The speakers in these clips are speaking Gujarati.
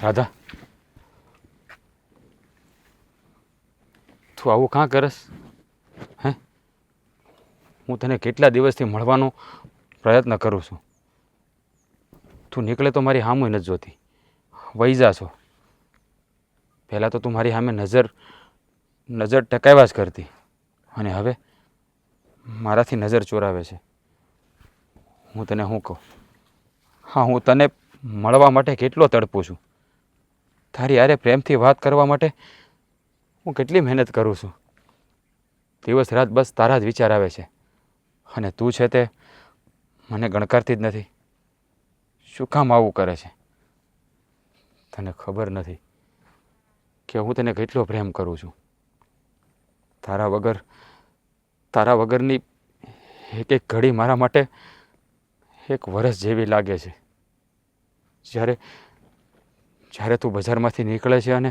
રાધા, તું આવું કાં કરસ? હે, હું તને કેટલા દિવસથી મળવાનો પ્રયત્ન કરું છું. તું નીકળે તો મારી સામે નથી જોતી, વહી જા છો. પહેલાં તો તું મારી સામે નજર ટકાવ્યા જ કરતી, અને હવે મારાથી નજર ચોરાવે છે. હું તને શું કહું? હા, હું તને મળવા માટે કેટલો તડપું છું. તારી હારે પ્રેમથી વાત કરવા માટે હું કેટલી મહેનત કરું છું. દિવસ રાત બસ તારા જ વિચાર આવે છે. અને તું છે તે મને ગણકારતી જ નથી. શું કામ આવું કરે છે? તને ખબર નથી કે હું તને કેટલો પ્રેમ કરું છું. તારા વગરની એક એક ઘડી મારા માટે એક વરસ જેવી લાગે છે. જ્યારે તું બજારમાંથી નીકળે છે અને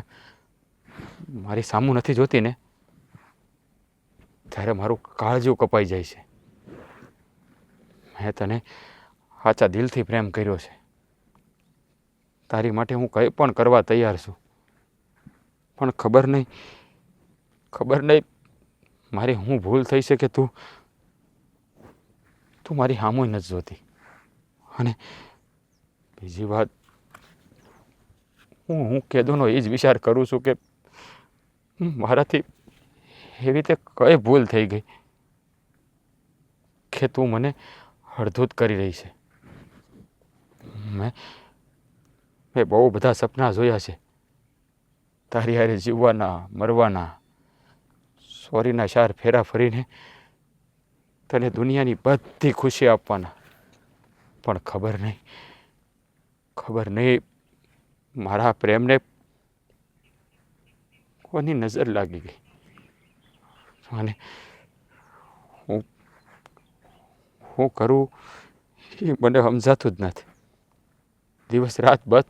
મારી સામું નથી જોતી ને, ત્યારે મારું કાળજું કપાઈ જાય છે. મેં તને સાચા દિલથી પ્રેમ કર્યો છે. તારી માટે હું કંઈ પણ કરવા તૈયાર છું. પણ ખબર નહીં મારી હું ભૂલ થઈ છે કે તું મારી સામું નથી જોતી. અને બીજી વાત, હું કેદોનો એ જ વિચાર કરું છું કે મારાથી એવી રીતે કઈ ભૂલ થઈ ગઈ કે તું મને અડધૂત કરી રહી છે. મેં બહુ બધા સપના જોયા છે, તારી હારે જીવવાના, મરવાના, સોરીના 4 ફેરા ફરીને તને દુનિયાની બધી ખુશી આપવાના. પણ ખબર નહીં મારા પ્રેમને કોની નજર લાગી ગઈ. અને હું કરું એ મને સમજાતું જ નથી. દિવસ રાત બસ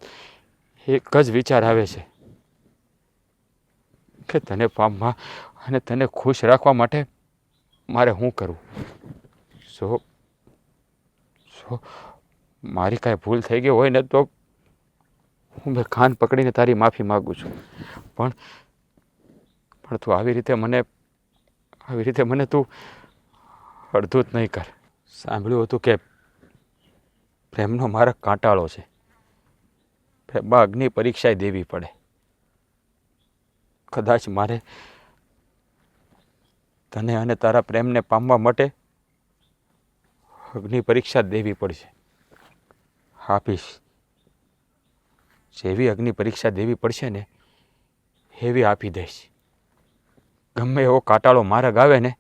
એક જ વિચાર આવે છે કે તને પામવા અને તને ખુશ રાખવા માટે મારે શું કરવું. મારી કાંઈ ભૂલ થઈ ગઈ હોય ને તો હું કાન પકડીને તારી માફી માગું છું. પણ તું આવી રીતે મને તું અડધૂત નહીં કર. સાંભળ્યું હતું કે પ્રેમનો માર્ગ કાંટાળો છે. પ્રેમમાં અગ્નિ પરીક્ષા દેવી પડે. કદાચ મારે તને અને તારા પ્રેમને પામવા માટે અગ્નિ પરીક્ષા દેવી પડશે. આપીશ. જેવી અગ્નિ પરીક્ષા દેવી પડશે ને એવી આપી દઈશ. ગમે એવો કાંટાળો માર્ગ આવે ને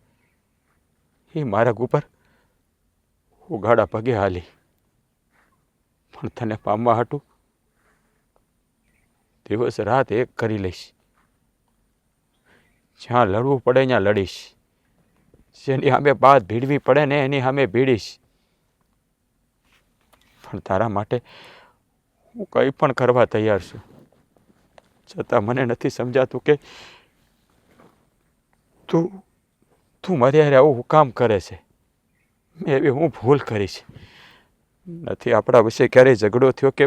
એ માર્ગ ઉપર ઉગાડા પગે હાલી. પણ તને પામવા હાટું દિવસ રાત એક કરી લઈશ. જ્યાં લડવું પડે ત્યાં લડીશ. જેની સામે બાદ ભીડવી પડે ને એની સામે ભીડીશ. પણ તારા માટે હું કંઈ પણ કરવા તૈયાર છું. છતાં મને નથી સમજાતું કે તું મારી હારે આવું હું કામ કરે છે. મેં એવી હું ભૂલ કરી છે. નથી આપણા વિશે ક્યારેય ઝઘડો થયો કે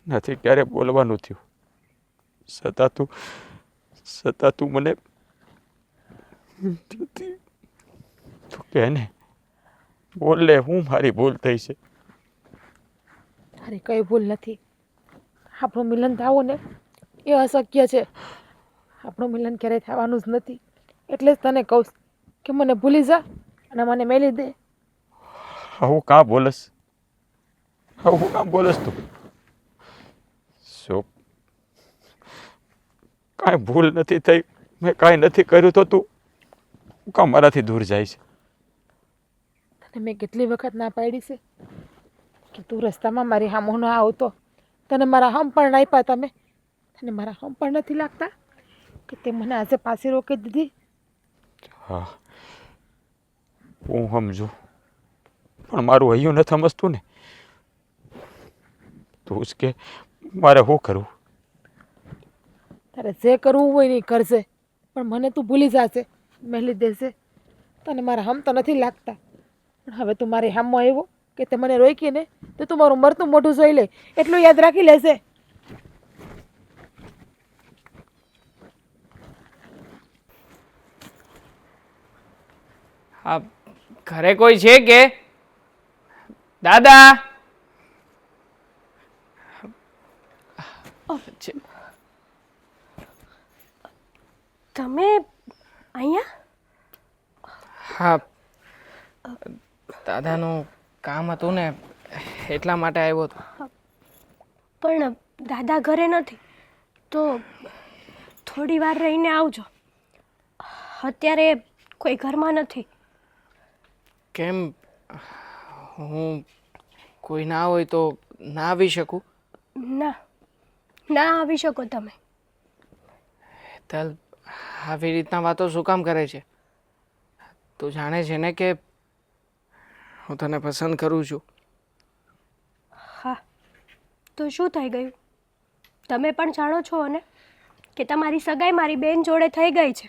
નથી ક્યારે બોલવાનું થયું. છતાં તું મને તું કે ને બોલ લે, હું મારી ભૂલ થઈ છે. તારી કઈ ભૂલ નથી. આપણું મિલન થવું ને એ અશક્ય છે. આપણું મિલન ક્યારેય થવાનું જ નથી. એટલે જ તને કહું કે મને ભૂલી જા અને મને મેલી દે. આવું કાં બોલસ? આવું કાં બોલસ તું? શું કાંઈ ભૂલ નથી થઈ, મેં કાંઈ નથી કર્યું તો તું કાં મારાથી દૂર જાય છે? તને મેં કેટલી વખત ના પાડી છે કે તું રસ્તામાં મારી સામું ન આવતો. તને મારા હમ પણ આપ્યા તમે. તને મારા હમ પણ નથી લાગતા કે તે મને આજે પાછી રોકી દીધી. હા, હું સમજુ, પણ મારું હૈયું નથી સમજતું ને. તું જ કે મારે શું કરવું? તારે જે કરવું હોય ને એ કરશે, પણ મને તું ભૂલી જશે, મેલી દેશે. તને મારા હમ તો નથી લાગતા. પણ હવે તું મારી હામમાં આવ્યો કે તે મને રોકી ને તો તું મારું મરતું મોઢું જોઈ લે એટલું યાદ રાખી લેશે. આ ઘરે કોઈ છે કે? દાદા! છે. તમે અહીંયા? હા, દાદાનું કામ હતું ને એટલા માટે આવ્યો હતો. પણ દાદા ઘરે નથી તો થોડી વાર રહીને આવજો. અત્યારે કોઈ ઘરમાં નથી. કેમ? હું કોઈ ના હોય તો ના આવી શકું? ના ના આવી શકો તમે. હેતલ, આવી રીતના વાતો શું કામ કરે છે? તું જાણે છે ને કે હું તને પસંદ કરું છું. હા, તો શું થઈ ગયું? તમે પણ જાણો છો ને કે તમારી સગાઈ મારી બેન જોડે થઈ ગઈ છે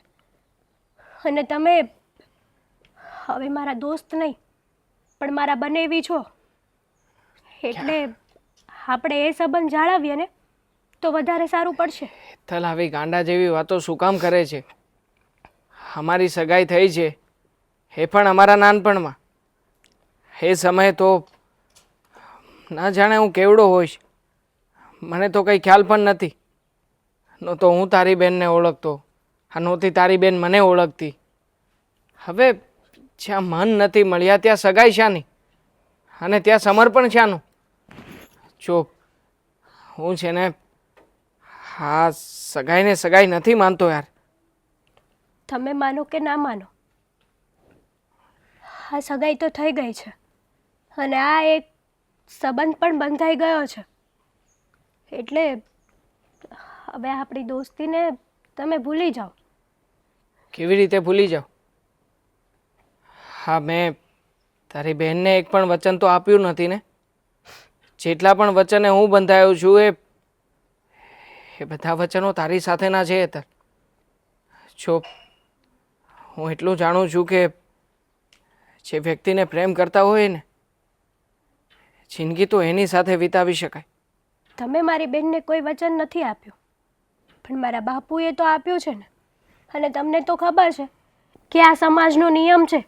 અને તમે હવે મારા દોસ્ત નહીં પણ મારા બનેવી છો. એટલે આપણે એ સંબંધ જાળવીએ ને તો વધારે સારું પડશે. હેતલ, આવી ગાંડા જેવી વાતો શું કામ કરે છે? અમારી સગાઈ થઈ છે એ પણ અમારા નાનપણમાં. એ સમયે તો ના જાણે હું કેવડો હોઈશ, મને તો કંઈ ખ્યાલ પણ નથી. નહોતો હું તારી બેનને ઓળખતો, આ નહોતી તારી બેન મને ઓળખતી. હવે જ્યાં મન નથી મળ્યા ત્યાં સગાઈ શાની અને ત્યાં સમર્પણ શાનું? જો હું છે ને હા સગાઈને સગાઈ નથી માનતો યાર. તમે માનો કે ના માનો, આ સગાઈ તો થઈ ગઈ છે અને આ એક સંબંધ પણ બંધાઈ ગયો છે. એટલે હવે આપણી દોસ્તીને તમે ભૂલી જાઓ. કેવી રીતે ભૂલી જાઉં? હા, મેં તારી બહેનને એક પણ વચન તો આપ્યું નથી ને. જેટલા પણ વચને હું બંધાયો છું એ બધા વચનો તારી સાથેના છે હેતલ. જો હું એટલું જાણું છું કે જે વ્યક્તિને પ્રેમ કરતા હોય ને જિંદગી તો એની સાથે વિતાવી શકાય. તમે મારી બેનને કોઈ વચન નથી આપ્યું પણ મારા બાપુએ તો આપ્યું છે ને. અને તમને તો ખબર છે કે આ સમાજનો નિયમ છે,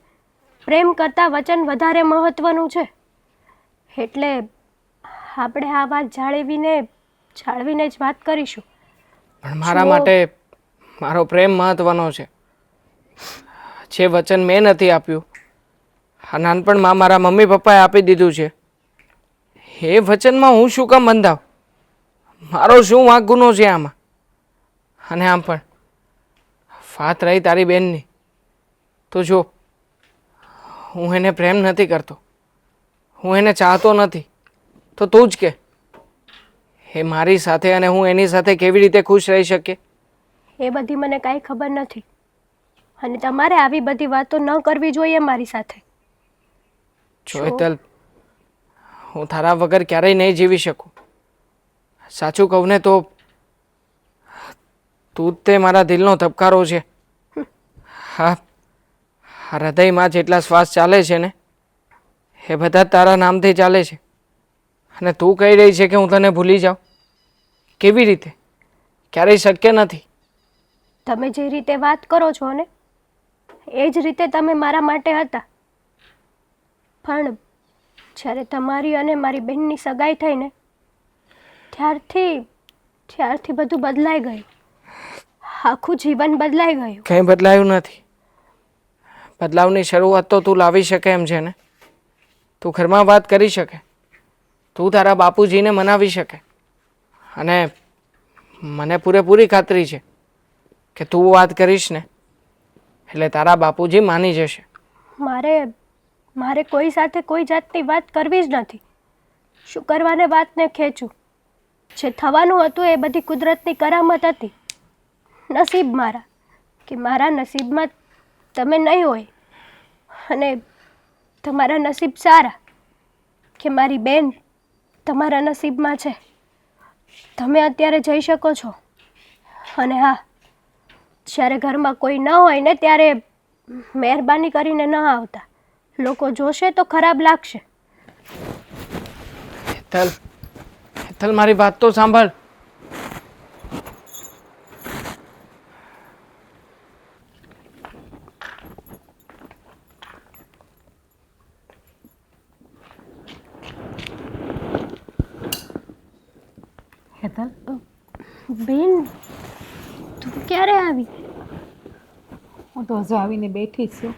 પ્રેમ કરતાં વચન વધારે મહત્વનું છે. એટલે આપણે આ વાત જાળવીને જ વાત કરીશું. પણ મારા જુઓ, માટે મારો પ્રેમ મહત્વનો છે. જે વચન મેં નથી આપ્યું, આ નાનપણમાં મારા મમ્મી પપ્પાએ આપી દીધું છે, એ વચનમાં હું શું કામ બંધાવ? મારો શું વાંક ગુનો છે આમાં? અને આમ પણ વાત રહી તારી બેનની, તો જો હું એને પ્રેમ નથી કરતો, હું એને ચાહતો નથી, તો તું જ કે એ મારી સાથે અને હું એની સાથે કેવી રીતે ખુશ રહી શકીએ? એ બધી મને કાંઈ ખબર નથી અને તમારે આવી બધી વાતો ન કરવી જોઈએ મારી સાથે. જો હેતલ, હું તારા વગર ક્યારેય નહીં જીવી શકું. સાચું કહું ને તો તું જ તે મારા દિલનો ધબકારો છે. હા, હૃદયમાં જેટલા શ્વાસ ચાલે છે ને એ બધા જ તારા નામથી ચાલે છે. અને તું કહી રહી છે કે હું તને ભૂલી જાઉં? કેવી રીતે? ક્યારેય શક્ય નથી. તમે જે રીતે વાત કરો છો ને એ જ રીતે તમે મારા માટે હતા. પણ જ્યારે તમારી અને મારી બહેનની સગાઈ થઈ ને ત્યારથી બધું બદલાઈ ગયું. આખું જીવન બદલાઈ ગયું. કંઈ બદલાયું નથી. બદલાવની શરૂઆત તો તું લાવી શકે એમ છે ને. તું ઘરમાં વાત કરી શકે, તું તારા બાપુજીને મનાવી શકે. અને મને પૂરેપૂરી ખાતરી છે કે તું વાત કરીશ ને એટલે તારા બાપુજી માની જશે. મારે કોઈ સાથે કોઈ જાતની વાત કરવી જ નથી. શું કરવાને વાતને ખેંચું? જે થવાનું હતું એ બધી કુદરતની કરામત હતી. નસીબ મારા કે મારા નસીબમાં તમે નહીં હોય અને તમારા નસીબ સારા કે મારી બેન તમારા નસીબમાં છે. તમે અત્યારે જઈ શકો છો. અને હા, જ્યારે ઘરમાં કોઈ ન હોય ને ત્યારે મહેરબાની કરીને ન આવતા. લોકો જોશે તો ખરાબ લાગશે. હેતલ, હેતલ, મારી વાત તો સાંભળ. હેતલ બેન તું ક્યારે આવી? હું તો હજુ આવીને બેઠી જ છું,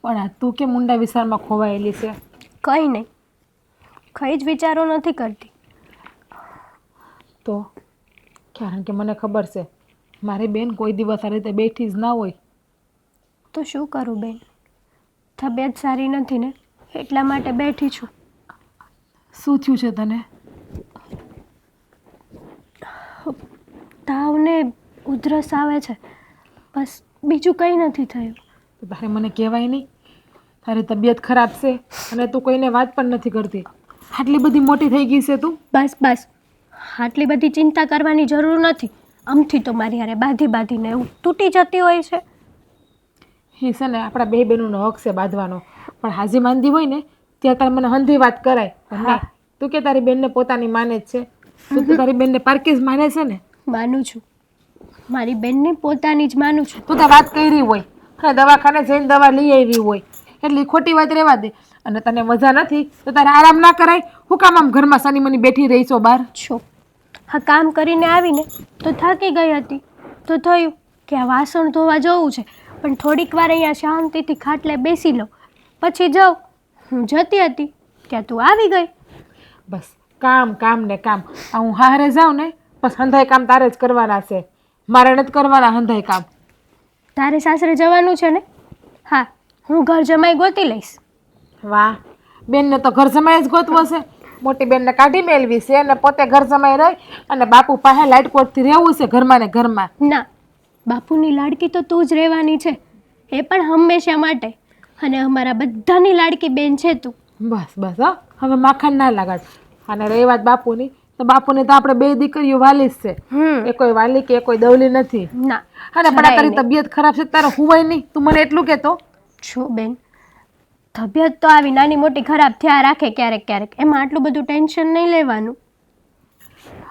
પણ આ તું કેમ ઊંડા વિસ્તારમાં ખોવાયેલી છે? કંઈ નહીં, કંઈ જ વિચારો નથી કરતી. તો કારણ કે મને ખબર છે મારી બેન કોઈ દિવસ આ રીતે બેઠી જ ના હોય. તો શું કરું બેન, તબિયત સારી નથી ને એટલા માટે બેઠી છું. શું થયું છે તને? તાવ ને ઉધરસ આવે છે, બસ બીજું કંઈ નથી થયું. તો તારે મને કહેવાય નહીં? તારી તબિયત ખરાબ છે અને તું કોઈને વાત પણ નથી કરતી. આટલી બધી મોટી થઈ ગઈ છે તું? બસ બસ, આટલી બધી ચિંતા કરવાની જરૂર નથી. આમથી તો મારી હારે બાંધીને એવું તૂટી જતી હોય છે. એ છે ને આપણા બે બહેનોનો હક છે બાંધવાનો, પણ હાજી માંદી હોય ને ત્યાં તારે મને હંધી વાત કરાય. પણ ના, તું કે તારી બેનને પોતાની માને જ છે, તું તારી બેનને પારકી જ માને છે ને? માનું છું, મારી બેનને પોતાની જ માનું છું. તું તો વાત કરી હોય અને દવાખાને જઈને દવા લઈ આવી હોય, એટલે ખોટી વાત રહેવા દે. અને તને મજા નથી તો તારે આરામ ના કરાય? હું કામ આમ ઘરમાં સાની મની બેઠી રહી છો બહાર? છો હા, કામ કરીને આવીને તો થાકી ગઈ હતી, તો થયું કે આ વાસણ ધોવા જવું છે, પણ થોડીક વાર અહીંયા શાંતિથી ખાટલે બેસી લઉં, પછી જાઉં. હું જતી હતી ત્યાં તું આવી ગઈ. બસ કામ કામ ને કામ. આ હું હારે જાઉં ને બસ હંધાઈ કામ તારે જ કરવાના છે, મારે નથી કરવાના હંધાઈ કામ. તારે સાસરે જવાનું છે ને? હા, હું ઘર જમાઈ ગોતી લઈશ. વાહ, બેનને તો ઘર જમાઈ જ ગોતવો છે. મોટી બેનને કાઢી મેળવી છે અને પોતે ઘર જમાઈ રહી અને બાપુ પાસે લાઇટકોટથી રહેવું છે ઘરમાં ને ઘરમાં. ના, બાપુની લાડકી તો તું જ રહેવાની છે, એ પણ હંમેશા માટે. અને અમારા બધાની લાડકી બેન છે તું. બસ બસ હો, હવે માખણ ના લગાડ. અને રહી વાત બાપુની, તો બાપુની તો આપણે બે દીકરીઓ વાલી જ છે, એ કોઈ વાલી કે એ કોઈ દવલી નથી. ના, અને પણ આ તારી તબિયત ખરાબ છે તારે હુવાય નહીં, તું મને એટલું કહેતો. છો બેન, તબિયત તો આવી નાની મોટી ખરાબ થયા રાખે ક્યારેક ક્યારેક, એમાં આટલું બધું ટેન્શન નહીં લેવાનું.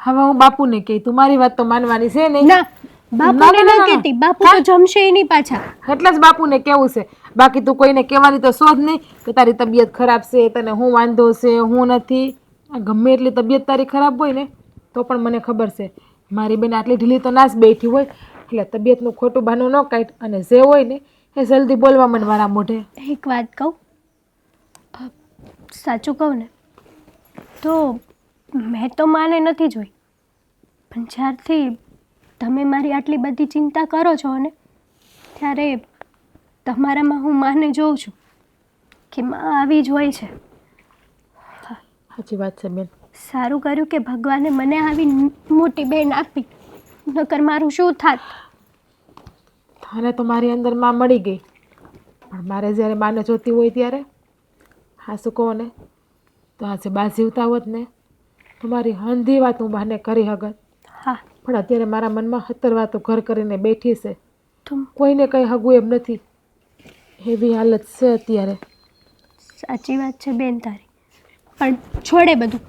હવે હું બાપુને કહી, તું મારી વાત તો માનવાની છે નહીં? ના, બાપુને ન કહેતી, બાપુ તો જમશે નહીં પાછા. એટલે જ બાપુને કેવું છે, બાકી તું કોઈને કહેવાની તો શોધ નહીં કે તારી તબિયત ખરાબ છે, તને હું વાંધો છે, હું નથી. ગમે એટલી તબિયત તારી ખરાબ હોય ને તો પણ મને ખબર છે મારી બેન આટલી ઢીલી તો ના જ બેઠી હોય, એટલે તબિયતનું ખોટું બહાનું ન કાઢ અને જે હોય ને એ જલ્દી બોલવા માંડવાના મોઢે. એક વાત કહું, સાચું કહું ને તો મેં તો માને નથી જોઈ, પણ જ્યારથી તમે મારી આટલી બધી ચિંતા કરો છો ને ત્યારે તમારામાં હું માને જોઉં છું કે માં આવી જ હોય છે. સાચી વાત છે બેન. સારું કર્યું કે ભગવાને મને આવી મોટી બેન આપી, નકર મારું શું થાત. તને તો મારી અંદર માં મળી ગઈ, પણ મારે જ્યારે માને જોતી હોય ત્યારે હા શું કહો ને તો આજે બા જીવતા હોત ને તો મારી હંધી વાત હું બાને કરી હગત. હા, પણ અત્યારે મારા મનમાં 70 વાતો ઘર કરીને બેઠી છે, તું કોઈને કંઈ હગું એમ નથી, એવી હાલત છે અત્યારે. સાચી વાત છે બેન તારી, પણ છોડે બધું.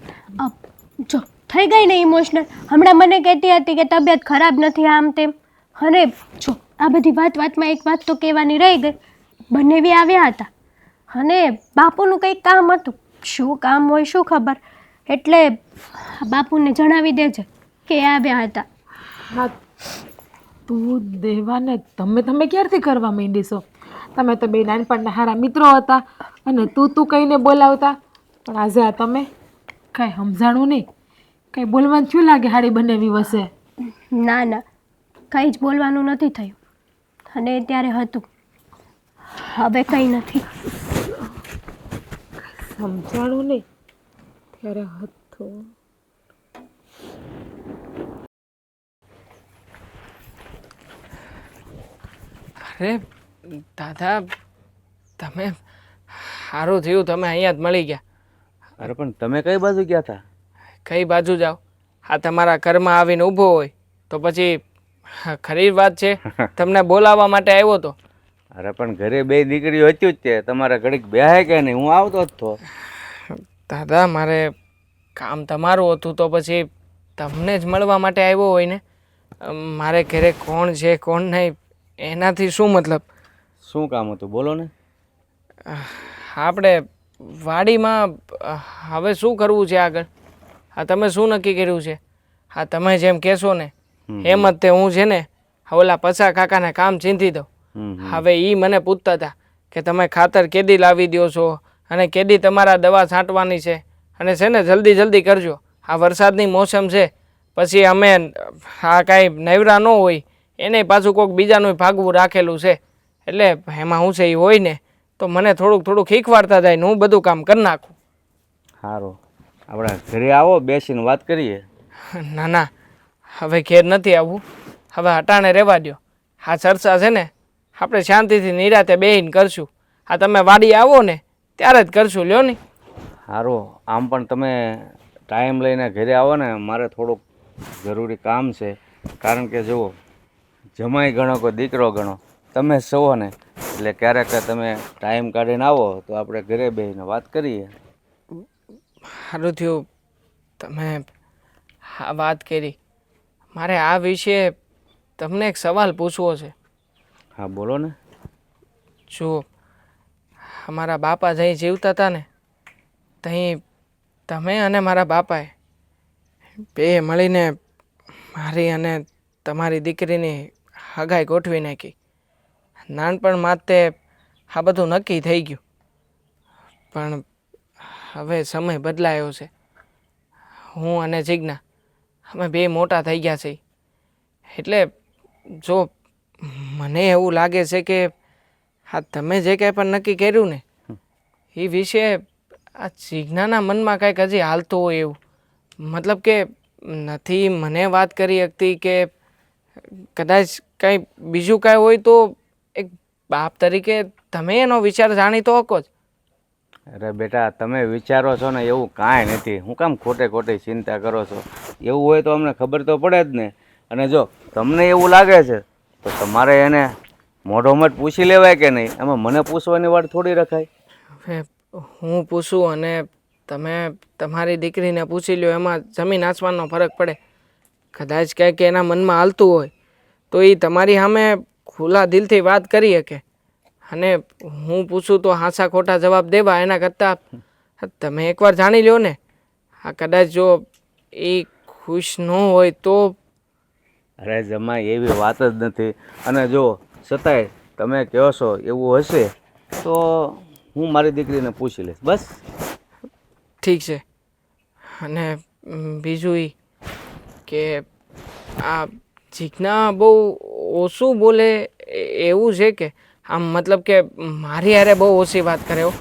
જો થઈ ગઈ ને ઇમોશનલ, હમણાં મને કહેતી હતી કે તબિયત ખરાબ નથી આમ તેમ, અને જો આ બધી વાતમાં એક વાત તો કહેવાની રહી ગઈ, બંને બી આવ્યા હતા અને બાપુનું કંઈક કામ હતું. શું કામ હોય શું ખબર, એટલે બાપુને જણાવી દેજે કે એ આવ્યા હતા. હા, તું દેવાને તમે ક્યારથી કરવા માંડી છો? તમે તો બે નાનપણના સારા મિત્રો હતા અને તું કહીને બોલાવતા, પણ આજે આ તમે કાંઈ સમજાણું નહીં, કાંઈ બોલવાનું શું લાગે હાડી બનેવી વસે? ના ના, કંઈ જ બોલવાનું નથી થયું, અને ત્યારે હતું, હવે કંઈ નથી. સમજાણું નહીં ત્યારે હતું. અરે દાદા, તમે સારું થયું તમે અહીંયા જ મળી ગયા. અરે પણ તમે કઈ બાજુ ગયા હતા? કઈ બાજુ જાઓ, આ તમારા ઘરમાં આવીને ઊભો હોય તો પછી ખરી વાત છે, તમને બોલાવવા માટે આવ્યો હતો. અરે પણ ઘરે બે દીકરીઓ હતી જ તે, તમારા ઘડીક બેહાય કે નહીં? હું આવતો જ તો. દાદા, મારે કામ તમારું હતું તો પછી તમને જ મળવા માટે આવ્યો હોય ને. મારે ઘરે કોણ છે કોણ નહીં એનાથી શું મતલબ. શું કામ હતું બોલો ને. આપણે વાડીમાં હવે શું કરવું છે આગળ? હા, તમે શું નક્કી કર્યું છે? હા તમે જેમ કહેશો ને હમ. એમ જ તે હું છે ને ઓલા પછા કાકાને કામ ચીંધી દઉં. હવે એ મને પૂછતા હતા કે તમે ખાતર કેદી લાવી દો છો અને કેદી તમારા દવા છાંટવાની છે અને છે ને જલ્દી જલ્દી કરજો, આ વરસાદની મોસમ છે, પછી અમે આ કાંઈ નવરા ન હોય એને પાછું કોઈક બીજાનું ભાગવું રાખેલું છે, એટલે એમાં હું છે એ હોય ને તો મને થોડુંક થોડુંક શીખવાડતા જાય ને હું બધું કામ કરી નાખું. સારું, આપણે ઘરે આવો, બેસીને વાત કરીએ. ના ના, હવે ઘેર નથી આવવું, હવે હટાણે રહેવા દો. આ ચર્ચા છે ને આપણે શાંતિથી નિરાતે બેહીને કરશું. આ તમે વાડી આવો ને ત્યારે જ કરશું, લ્યો ને. સારું, આમ પણ તમે ટાઈમ લઈને ઘરે આવો ને, મારે થોડુંક જરૂરી કામ છે. કારણ કે જુઓ, જમાઈ ગણો કે દીકરો ગણો, તમે છો ને, એટલે ક્યારેક તમે ટાઈમ કાઢીને આવો તો આપણે ઘરે બેસીને વાત કરીએ. સારું થયું તમે આ વાત કરી. મારે આ વિશે તમને એક સવાલ પૂછવો છે. હા બોલો ને. જો અમારા બાપા જઈ જીવતા હતા ને ત્યાં તમે અને મારા બાપાએ બે મળીને મારી અને તમારી દીકરીની હગાઈ ગોઠવી નાખી. નાનપણમાં જ તે આ બધું નક્કી થઈ ગયું, પણ હવે સમય બદલાયો છે. હું અને જિજ્ઞા અમે બે મોટા થઈ ગયા છીએ, એટલે જો મને એવું લાગે છે કે હા તમે જે કાંઈ પણ નક્કી કર્યું ને એ વિશે આ જિજ્ઞાના મનમાં કાંઈક હજી હાલતું હોય એવું, મતલબ કે નથી મને વાત કરી શકતી કે કદાચ કાંઈ બીજું કાંઈ હોય તો એક બાપ તરીકે તમે એનો વિચાર જાણીતો હકો જ. અરે બેટા, તમે વિચારો છો ને એવું કાંઈ નથી. હું કામ ખોટે ખોટી ચિંતા કરો છો? એવું હોય તો અમને ખબર તો પડે જ ને. અને જો તમને એવું લાગે છે તો તમારે એને મોઢોમાં જ પૂછી લેવાય કે નહીં, એમાં મને પૂછવાની વાત થોડી રખાય. હવે હું પૂછું અને તમે તમારી દીકરીને પૂછી લ્યો એમાં જમીન આસમાનનો ફરક પડે. કદાચ કંઈક એના મનમાં હાલતું હોય તો એ તમારી સામે ખુલ્લા દિલથી વાત કરી શકે, અને હું પૂછું તો હાસા ખોટા જવાબ દેવા એના કરતાં તમે એકવાર જાણી લો ને. આ કદાચ જો એ ખુશ ન હોય તો. અરે જમાઈ, એવી વાત જ નથી. અને જો છતાંય તમે કહો છો એવું હશે તો હું મારી દીકરીને પૂછી લઈશ, બસ. ઠીક છે. અને બીજું એ કે આ જિજ્ઞા બહુ ઓછું બોલે એવું છે કે આમ મતલબ કે મારી હારે બહુ ઓછી વાત કરે હો.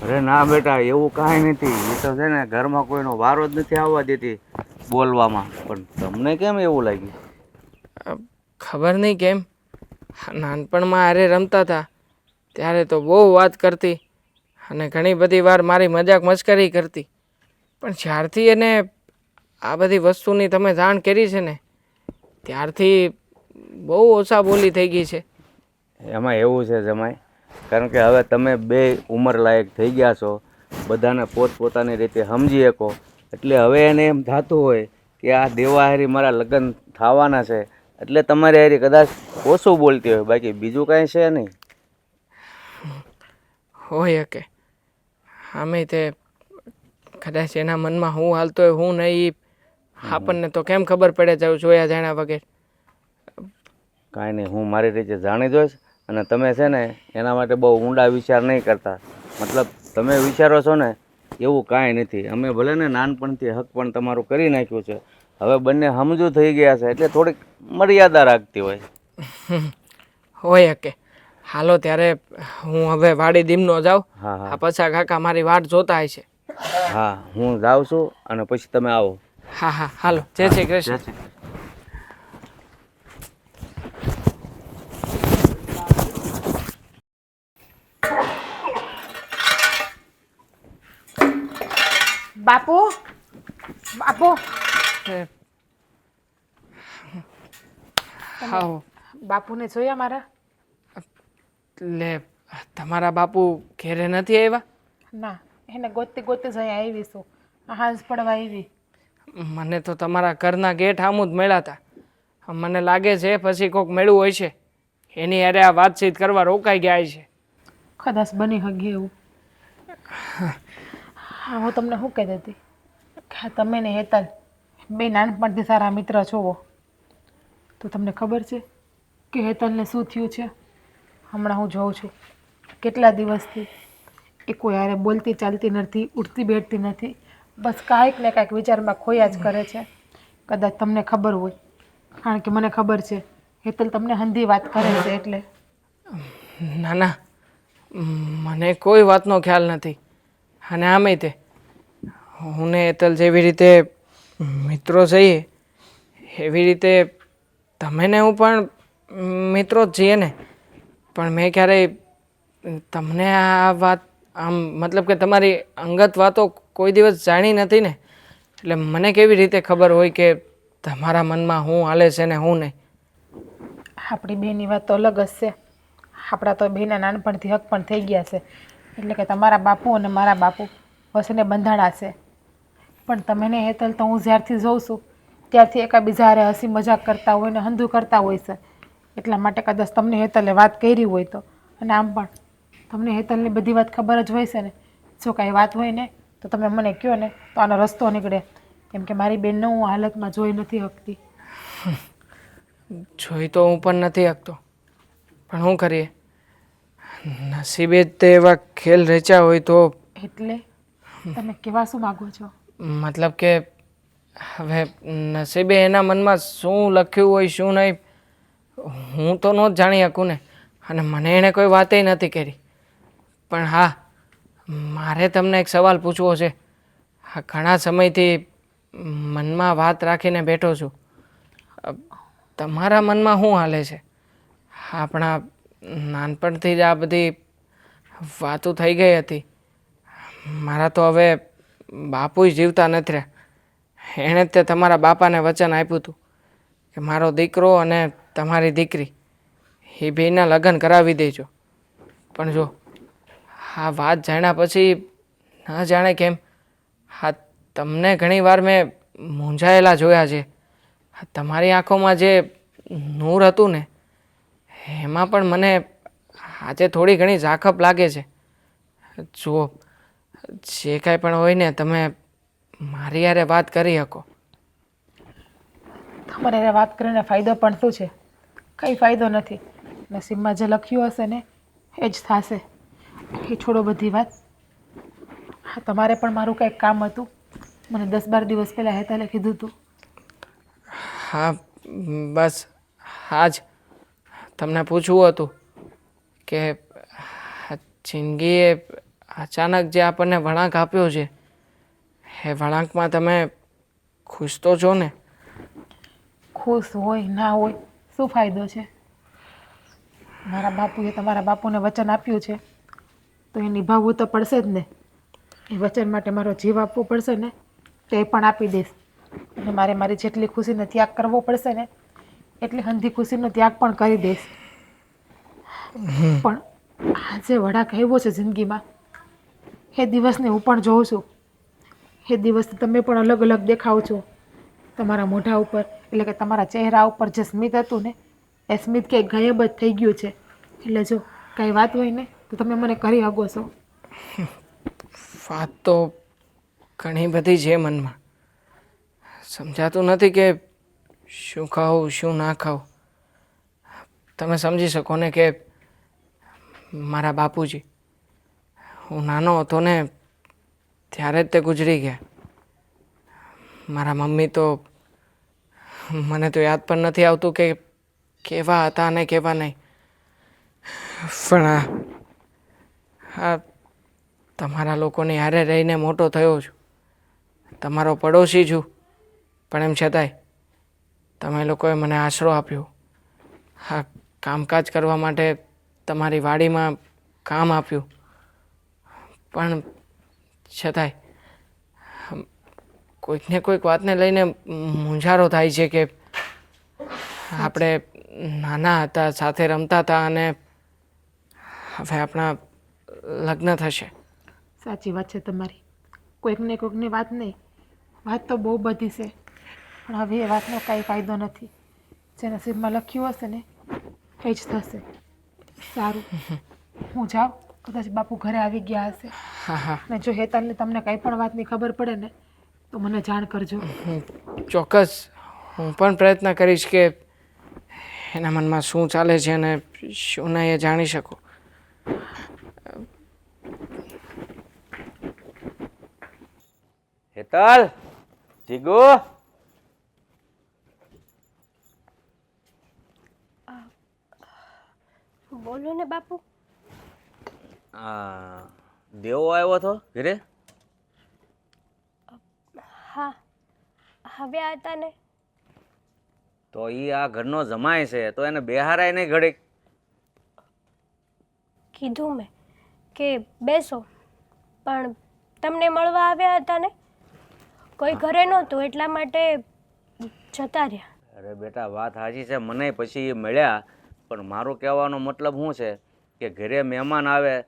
અરે ના બેટા, એવું કાંઈ નથી. એ તો છે ને ઘરમાં કોઈનો વારો જ નથી આવવા દેતી બોલવામાં. પણ તમને કેમ એવું લાગ્યું? ખબર નહીં કેમ, નાનપણમાં હારે રમતા હતા ત્યારે તો બહુ વાત કરતી અને ઘણી બધી વાર મારી મજાક મશ્કરી કરતી, પણ જ્યારથી એને આ બધી વસ્તુની તમે જાણ કરી છે ને ત્યારથી બહુ ઓછા બોલી થઈ ગઈ છે. એમાં એવું છે જમાઈ, કારણ કે હવે તમે બે ઉંમર લાયક થઈ ગયા છો, બધાને પોતપોતાની રીતે સમજી શકો, એટલે હવે એને એમ થતું હોય કે આ દેવા હારી મારા લગ્ન થવાના છે, એટલે તમારી હારી કદાચ ઓછું બોલતી હોય, બાકી બીજું કાંઈ છે નહીં. હોય શકે. આમે તે કદાચ એના મનમાં હું હાલતો હોય હું નહીં આપણને તો કેમ ખબર પડે જવું જોયા જાણ્યા વગર. કાંઈ નહીં, હું મારી રીતે જાણી જોઈશ. અને તમે છે ને એના માટે બહુ ઊંડા વિચાર નહીં કરતા. મતલબ તમે વિચારો છો ને એવું કાંઈ નથી. અમે ભલે ને નાનપણથી હક પણ તમારું કરી નાખ્યું છે, હવે બંને સમજુ થઈ ગયા છે, એટલે થોડીક મર્યાદા રાખતી હોય. હોય શકે. હાલો ત્યારે હું હવે વાડી દીમનો જાઉં. હા આ હા પછા કાકા મારી વાટ જોતા હશે. હા, હું જાઉં છું અને પછી તમે આવો. હા હા હાલો, જય શ્રી કૃષ્ણ. બાપુ, બાપુ, હાઓ બાપુને જોયા મારા? લે તમારા બાપુ ઘેરે નથી આવ્યા? ના, એને ગોતતી ગોતતી જ અહીંયા આવી છું. હાંસ પડવા આવી. મને તો તમારા ઘરના ગેટ સામું જ મળ્યા હતા. મને લાગે છે પછી કોઈક મેળવું હોય છે એની હારે આ વાતચીત કરવા રોકાઈ ગયા છે. કદાચ બની હગે એવું. હા, હું તમને શું કહેતી હતી કે તમે ને હેતલ બે નાનપણથી સારા મિત્ર છો. તો તમને ખબર છે કે હેતલને શું થયું છે? હમણાં હું જોઉં છું કેટલા દિવસથી એ કોઈ હારે બોલતી ચાલતી નથી, ઉઠતી બેઠતી નથી, બસ કાંઈક ને કાંઈક વિચારમાં ખોયા જ કરે છે. કદાચ તમને ખબર હોય, કારણ કે મને ખબર છે હેતલ તમને હંધી વાત કરે છે એટલે. ના ના, મને કોઈ વાતનો ખ્યાલ નથી. અને આમેય તે હું ને હેતલ જેવી રીતે મિત્રો છીએ એવી રીતે તમે ને હું પણ મિત્રો જ છીએ ને. પણ મેં ક્યારેય તમને આ વાત આમ મતલબ કે તમારી અંગત વાતો કોઈ દિવસ જાણી નથી ને. એટલે મને કેવી રીતે ખબર હોય કે તમારા મનમાં શું હાલે છે ને હું નહીં. આપણી બેની વાત તો અલગ જ છે. આપણા તો બેના નાનપણથી હક પણ થઈ ગયા છે. એટલે કે તમારા બાપુ અને મારા બાપુ વસને બંધાણા છે. પણ તમે ને હેતલ તો હું જ્યારથી જોઉં છું ત્યારથી એકાબીજા હારે હસી મજાક કરતા હોય ને હંધું કરતા હોય છે. એટલા માટે કદાચ તમને હેતલે વાત કરી હોય તો. અને આમ પણ તમને હેતલની બધી વાત ખબર જ હોય છે ને. જો કાંઈ વાત હોય ને તો તમે મને કહો ને તો આનો રસ્તો નીકળે. કેમ કે મારી બેનને હું હાલતમાં જોઈ નથી શકતી. જોઈ તો હું પણ નથી શકતો, પણ શું કરીએ, નસીબે જ તે એવા ખેલ રચ્યા હોય તો. એટલે તમે કહેવા શું માગો છો? મતલબ કે હવે નસીબે એના મનમાં શું લખ્યું હોય શું નહીં હું તો ન જ જાણી શકું ને. અને મને એણે કોઈ વાતે નથી કરી. પણ હા, મારે તમને એક સવાલ પૂછવો છે. હા, ઘણા સમયથી મનમાં વાત રાખીને બેઠો છું. તમારા મનમાં શું હાલે છે? આપણા નાનપણથી જ આ બધી વાતો થઈ ગઈ હતી. મારા તો હવે બાપુય જીવતા નથી રહ્યા. એણે જ તે તમારા બાપાને વચન આપ્યું હતું કે મારો દીકરો અને તમારી દીકરી એ બેયના લગ્ન કરાવી દેજો. પણ જો આ વાત જાણ્યા પછી ન જાણે કેમ હા તમને ઘણીવાર મેં મૂંઝાયેલા જોયા છે. તમારી આંખોમાં જે નૂર હતું ને એમાં પણ મને આજે થોડી ઘણી ઝાખપ લાગે છે. જુઓ, જે કાંઈ પણ હોય ને તમે મારી યારે વાત કરી શકો. તમારે હારે વાત કરીને ફાયદો પણ શું છે? કંઈ ફાયદો નથી. નસીબમાં જે લખ્યું હશે ને એ જ થશે. એ છોડો બધી વાત. હા, તમારે પણ મારું કંઈક કામ હતું. મને 10-12 દિવસ પહેલાં હેતાલે કીધું હતું. હા, બસ હા જ તમને પૂછવું હતું કે જિંદગીએ અચાનક જે આપણને વળાંક આપ્યો છે એ વળાંકમાં તમે ખુશ તો છો ને? ખુશ હોય ના હોય શું ફાયદો છે? મારા બાપુએ તમારા બાપુને વચન આપ્યું છે તો એ નિભાવવું તો પડશે જ ને. એ વચન માટે મારો જીવ આપવો પડશે ને, તો એ પણ આપી દઈશ. અને મારે મારી જેટલી ખુશીનો ત્યાગ કરવો પડશે ને એટલી હંધી ખુશીનો ત્યાગ પણ કરી દઈશ. પણ આજે વળાંક આવ્યો છે જિંદગીમાં એ દિવસને હું પણ જોઉં છું. એ દિવસથી તમે પણ અલગ અલગ દેખાવ છો. તમારા મોઢા ઉપર એટલે કે તમારા ચહેરા ઉપર જે સ્મિત હતું ને એ સ્મિત ક્યાંય ગાયબ જ થઈ ગયું છે. એટલે જો કાંઈ વાત હોય ને તો તમે મને કરી શકો છો. વાત તો ઘણી બધી છે મનમાં. સમજાતું નથી કે શું ખાવું શું ના ખાવું. તમે સમજી શકો ને કે મારા બાપુજી, હું નાનો હતો ને ત્યારે જ તે ગુજરી ગયા. મારા મમ્મી તો મને તો યાદ પણ નથી આવતું કે કેવા હતા અને કેવા નહીં. પણ આ તમારા લોકોની હારે રહીને મોટો થયો છું. તમારો પડોશી છું. પણ એમ છતાંય તમે લોકોએ મને આશરો આપ્યો. હા, કામકાજ કરવા માટે તમારી વાડીમાં કામ આપ્યું. પણ છતાંય કોઈકને કોઈક વાતને લઈને મૂંઝારો થાય છે કે આપણે નાના હતા, સાથે રમતા હતા અને હવે આપણા લગ્ન થશે. સાચી વાત છે તમારી. કોઈકને કોઈકની વાત નહીં, વાત તો બહુ બધી છે. પણ હવે એ વાતનો કાંઈ ફાયદો નથી. જે નસીબમાં લખ્યું હશે ને એ જ થશે. સારું, હું જાઉં. કદાચ બાપુ ઘરે આવી ગયા હશે. હા હા અને જો હેતલને તમને કંઈ પણ વાતની ખબર પડે ને તો તો મને જાણ કરજો. ચોક્કસ હું પણ પ્રયત્ન કરીશ કે એના મનમાં શું ચાલે છે અને શું નહીં એ જાણી શકું. હેતલ, જીગુ, બોલો ને બાપુ. આ દેવો આવ્યો હતો ઘરે? હા, આવ્યા હતા ને. તો એ આ ઘરનો જમાય છે, તો એને બેહારાય નહીં ઘડીક? કીધું મેં કે બેસો, પણ તમને મળવા આવ્યા હતા ને, કોઈ ઘરે નહોતું એટલા માટે જતા રહ્યા. અરે બેટા, વાત સાચી છે, મને પછી એ મળ્યા, પણ મારું કહેવાનો મતલબ શું છે કે ઘરે મહેમાન આવે,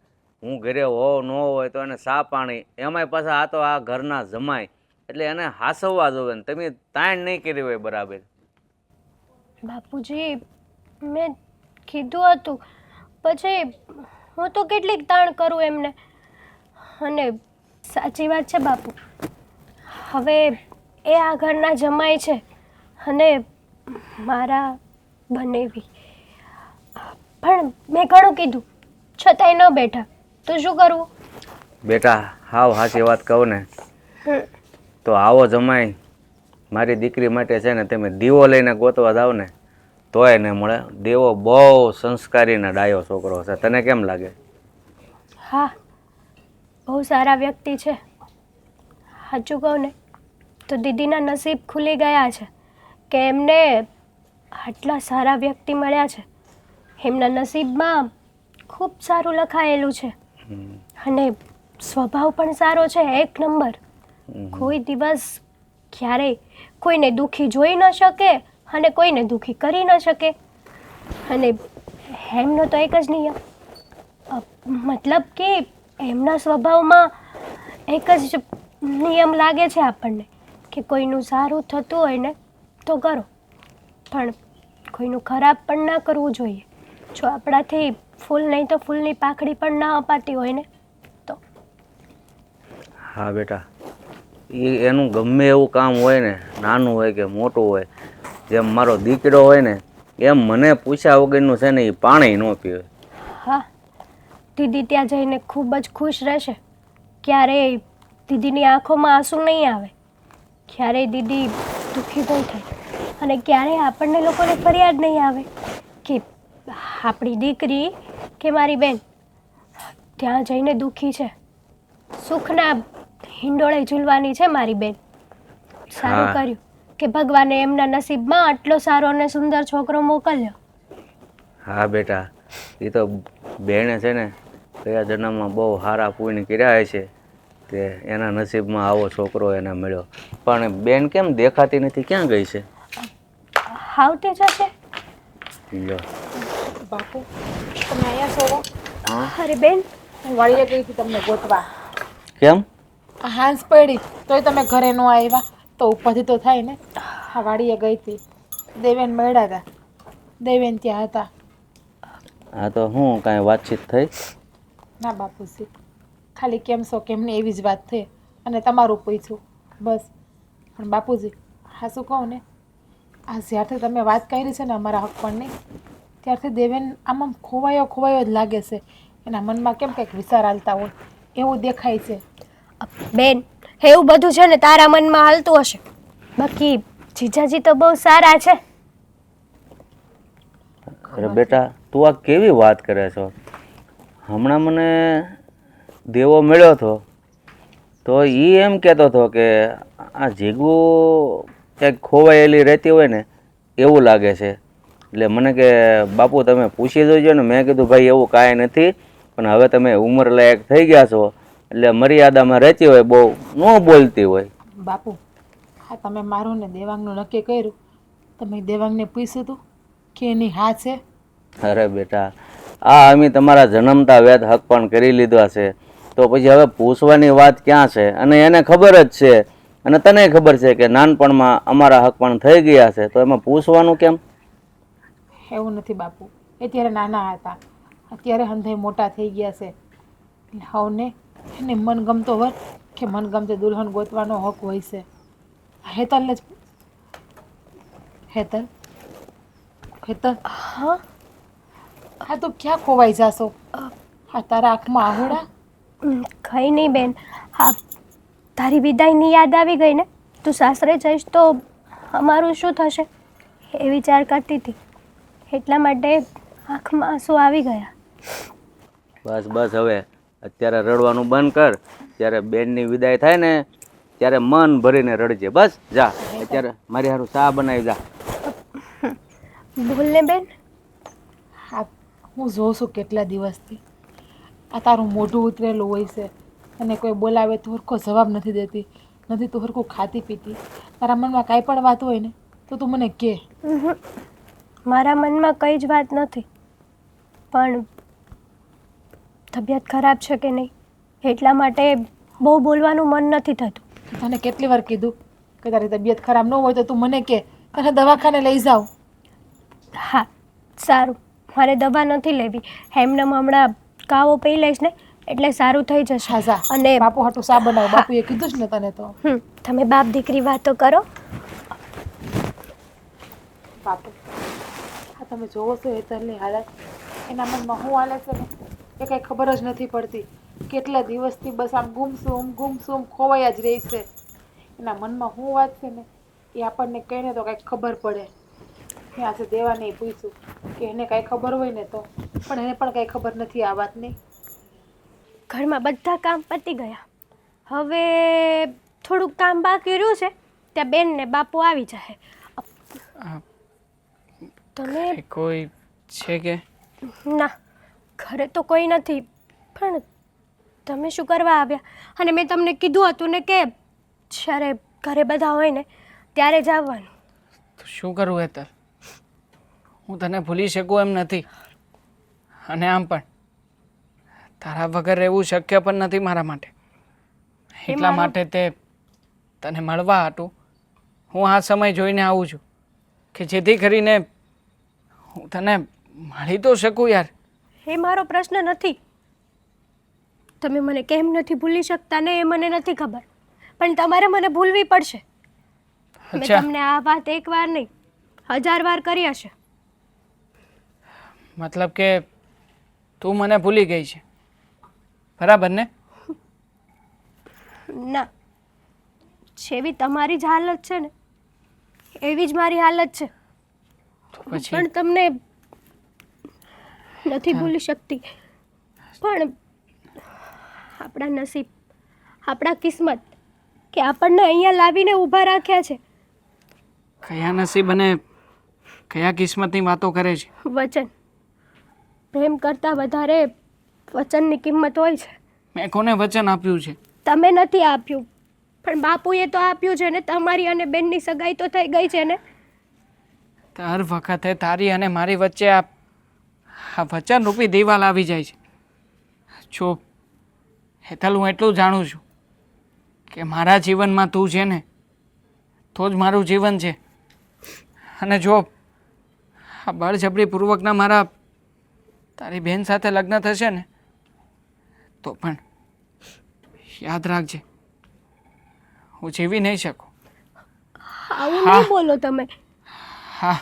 હું ઘરે હોવ ન હોય તો એને ચા પાણી, એમાંય પાછા આ તો આ ઘરના જમાય, એટલે એને હાસવવા જોવે ને તમે તાણ નહીં કરી હોય બરાબર. બાપુજી, મેં કીધું હતું, પછી હું તો કેટલીક તાણ કરું એમને. અને સાચી વાત છે બાપુ, હવે એ આ ઘરના જમાય છે અને મારા બનેવી. પણ મેં ઘણું કીધું છતાંય ન બેઠા, તો શું કરવું? બેટા, હાવ સાચી વાત કહું ને તો આવો જમાય મારી દીકરી માટે છે ને તમે દીવો લઈને ગોતવા જાવ ને તોય ન મળે. દેવો બહુ સંસ્કારી ને ડાયો છોકરો છે, તને કેમ લાગે? હા, બહુ સારા વ્યક્તિ છે. સાચું કહું ને તો દીદીના નસીબ ખુલી ગયા છે કે એમને આટલા સારા વ્યક્તિ મળ્યા છે. એમના નસીબમાં ખૂબ સારું લખાયેલું છે અને સ્વભાવ પણ સારો છે, એક નંબર. કોઈ દિવસ ક્યારેય કોઈને દુઃખી જોઈ ન શકે અને કોઈને દુઃખી કરી ન શકે. અને એમનો તો એક જ નિયમ, મતલબ કે એમના સ્વભાવમાં એક જ નિયમ લાગે છે આપણને કે કોઈનું સારું થતું હોય ને તો કરો, પણ કોઈનું ખરાબ પણ ના કરવું જોઈએ. જો આપણાથી ફૂલ નહીં તો ફૂલની પાંખડી પણ ના અપાતી હોય ને તો. હા બેટા, એનું ગમે એવું કામ હોય ને, નાનું હોય કે મોટું હોય, જેમ મારો દીકરો હોય ને એમ મને પૂછ્યા વગરનું છે ને એ પાણી ન પીવે. હા, દીદી ત્યાં જઈને ખૂબ જ ખુશ રહેશે. ક્યારેય દીદીની આંખોમાં આંસુ નહીં આવે, ક્યારેય દીદી દુઃખી નહીં થાય અને ક્યારેય આપણને લોકોને ફરિયાદ નહીં આવે કે આપણી દીકરી કે મારી બેન ત્યાં જઈને દુઃખી છે. સુખના હિંડોળે ઝૂલવાની છે મારી બેન. સારું કર્યું કે ભગવાને એમના નસીબમાં આટલો સારો અને સુંદર છોકરો મોકલ્યો. હા બેટા, એ તો બેને છે ને કયા જન્મમાં બહુ સારા પુણ્ય કર્યા છે તે એના નસીબમાં આવો છોકરો એને મળ્યો. પણ બેન કેમ દેખાતી નથી, ક્યાં ગઈ છે? આવતી જશે. લ્યો. બાપુ, તમે અહીંયા છો? અરે બેન, હું વાળીએ ગઈ હતી તમને ગોતવા. કેમ? આ હાંસ પડી તોય તમે ઘરે ન આવ્યા તો ઉપરથી તો થાય ને. હા, વાડીએ ગઈ હતી, દેવેન મળ્યા હતા, દેવેન ત્યાં હતા. હા, તો હું કાંઈ વાતચીત થઈ? ના બાપુજી, ખાલી કેમ છો કેમ નહીં એવી જ વાત થઈ અને તમારું પૂછ્યું બસ. પણ બાપુજી, હા શું કહું ને, આ જ્યારથી તમે વાત કરી છે ને અમારા હક પણ નહીં, ત્યારથી દેવેન આમ ખોવાયો જ લાગે છે. એના મનમાં કેમ કંઈક વિચાર હાલતા હોય એવું દેખાય છે. બેન, એવું બધું છે ને તારા મનમાં હાલતું હશે, બાકી જીજાજી તો બહુ સારા છે. અરે બેટા, તું આ કેવી વાત કરે છો? હમણાં મને દેવો મળ્યો હતો તો એ એમ કહેતો હતો કે આ જીગુ ક્યાંક ખોવાયેલી રહેતી હોય ને એવું લાગે છે. એટલે મને કે બાપુ તમે પૂછી જોજો ને. મેં કીધું ભાઈ એવું કાંઈ નથી, પણ હવે તમે ઉંમર લાયક થઈ ગયા છો એટલે મર્યાદામાં રહેતી હોય, બહુ ન બોલતી હોય. બાપુ, હા તમે મારું ને દેવાંગનું નક્કી કર્યું, તમે દેવાંગને પૂછ્યું હતું કે એની હા છે? અરે બેટા, આ અમે તમારા જન્મતા વેદ હક પણ કરી લીધા છે, તો પછી હવે પૂછવાની વાત ક્યાં છે? અને એને ખબર જ છે અને તને ખબર છે કે નાનપણમાં અમારા હક પણ થઈ ગયા છે, તો એમાં પૂછવાનું કેમ? એવું નથી બાપુ, એ ત્યારે નાના હતા, અત્યારે હંધાઈ મોટા થઈ ગયા છે. એટલે હવને એને મનગમતો વર કે મનગમતી દુલ્હન ગોતવાનો હક હોય છે. હેતલને જ હેતલ હેતલ હા હા તું ક્યાં ખોવાઈ જાશો? હા તારા આંખમાં આહોડા? કંઈ નહીં બેન. હા તારી વિદાયની યાદ આવી ગઈ ને. તું સાસરે જઈશ તો અમારું શું થશે એ વિચાર કરતી હતી, એટલા માટે આંખમાં આંસુ આવી ગયા. બસ બસ હવે અત્યારે રડવાનું બંધ કર. જ્યારે બેનની વિદાય થાય ને ત્યારે મન ભરીને રડજે. બસ જા અત્યારે મારી હારું ચા બનાવી જા. બોલ ને બેન. હા હું જોઉં છું કેટલા દિવસથી આ તારું મોઢું ઉતરેલું હોય છે અને કોઈ બોલાવે તો હરખો જવાબ નથી દેતી, નથી તું હરખું ખાતી પીતી. તારા મનમાં કાંઈ પણ વાત હોય ને તો તું મને કહે. મારા મનમાં કંઈ જ વાત નથી, પણ તબિયત ખરાબ છે કે નહીં એટલા માટે બહુ બોલવાનું મન નથી થતું. તને કેટલી વાર કીધું કે તારી તબિયત ખરાબ ન હોય તો તું મને કહે, તને દવાખાને લઈ જાઉં. હા સારું, મારે દવા નથી લેવી. હેમનેમ હમણાં કાવો પી લઈશ ને એટલે સારું થઈ જશે. હા જા અને બાપુ હાટું સા બનાવ. બાપુએ કીધું જ ને તને તો. તમે બાપ દીકરી વાતો કરો. બાપુ હા તમે જોવો છો હેતલની હાલત, એના મનમાં શું હાલે છે ને એ કાંઈ ખબર જ નથી પડતી. કેટલા દિવસથી બસ આમ ગુમસુમ ખોવાયા જ રહી છે. એના મનમાં શું વાત છે ને એ આપણને કહીને તો કાંઈક ખબર પડે. મેં આજે દેવાને પૂછ્યું કે એને કાંઈ ખબર હોય ને તો, પણ એને પણ કાંઈ ખબર નથી આ વાતની. ઘરમાં બધા કામ પતી ગયા, હવે થોડુંક કામ બાકી રહ્યું છે, ત્યાં બેન ને બાપુ આવી જાય. તમે કોઈ છે કે? ના, ઘરે તો કોઈ નથી, પણ તમે શું કરવા આવ્યા? અને મેં તમને કીધું હતું ને કે જ્યારે ઘરે બધા હોય ને ત્યારે જ આવવાનું. તો શું કરું હેતલ, હું તને ભૂલી શકું એમ નથી, અને આમ પણ તારા વગર રહેવું શક્ય પણ નથી મારા માટે. એટલા માટે તે તને મળવા હતું હું આ સમય જોઈને આવું છું કે જેથી કરીને હું તને મળી તો શકું યાર. એ મારો પ્રશ્ન નથી. તમે મને કેમ નથી ભૂલી શકતા ને એ મને નથી ખબર, પણ તમારે મને ભૂલવી પડશે. મેં અચ્છા. તમને આ વાત એક વાર નહીં 1000 વાર કરી હશે. મતલબ કે તું મને ભૂલી ગઈ છે, બરાબર ને? ના, જેવી તમારી જ હાલત છે ને એવી જ મારી હાલત છે, તો પછી પણ તમને નથી ભૂલી શકતી. પણ આપણા નસીબ, આપણા કિસ્મત કે આપણને અહીંયા લાવીને ઊભા રાખ્યા છે. કયા નસીબ અને કયા કિસ્મતની વાતો કરે છે? વચન, પ્રેમ કરતાં વધારે વચનની કિંમત હોય છે. મેં કોને વચન આપ્યું છે? તમે નથી આપ્યું, પણ બાપુએ તો આપ્યું છે ને. તમારી અને બેનની સગાઈ તો થઈ ગઈ છે ને. દર વખતે તારી અને મારી વચ્ચે આ વચનરૂપી દિવાલ આવી જાય છે. જો હેતલ, હું એટલું જાણું છું કે મારા જીવનમાં તું છે ને તો જ મારું જીવન છે. અને જો આ બળજબરીપૂર્વકના મારા તારી બહેન સાથે લગ્ન થશે ને તો પણ યાદ રાખજે, હું જીવી નહીં શકું. આવું નહીં બોલો તમે. હા,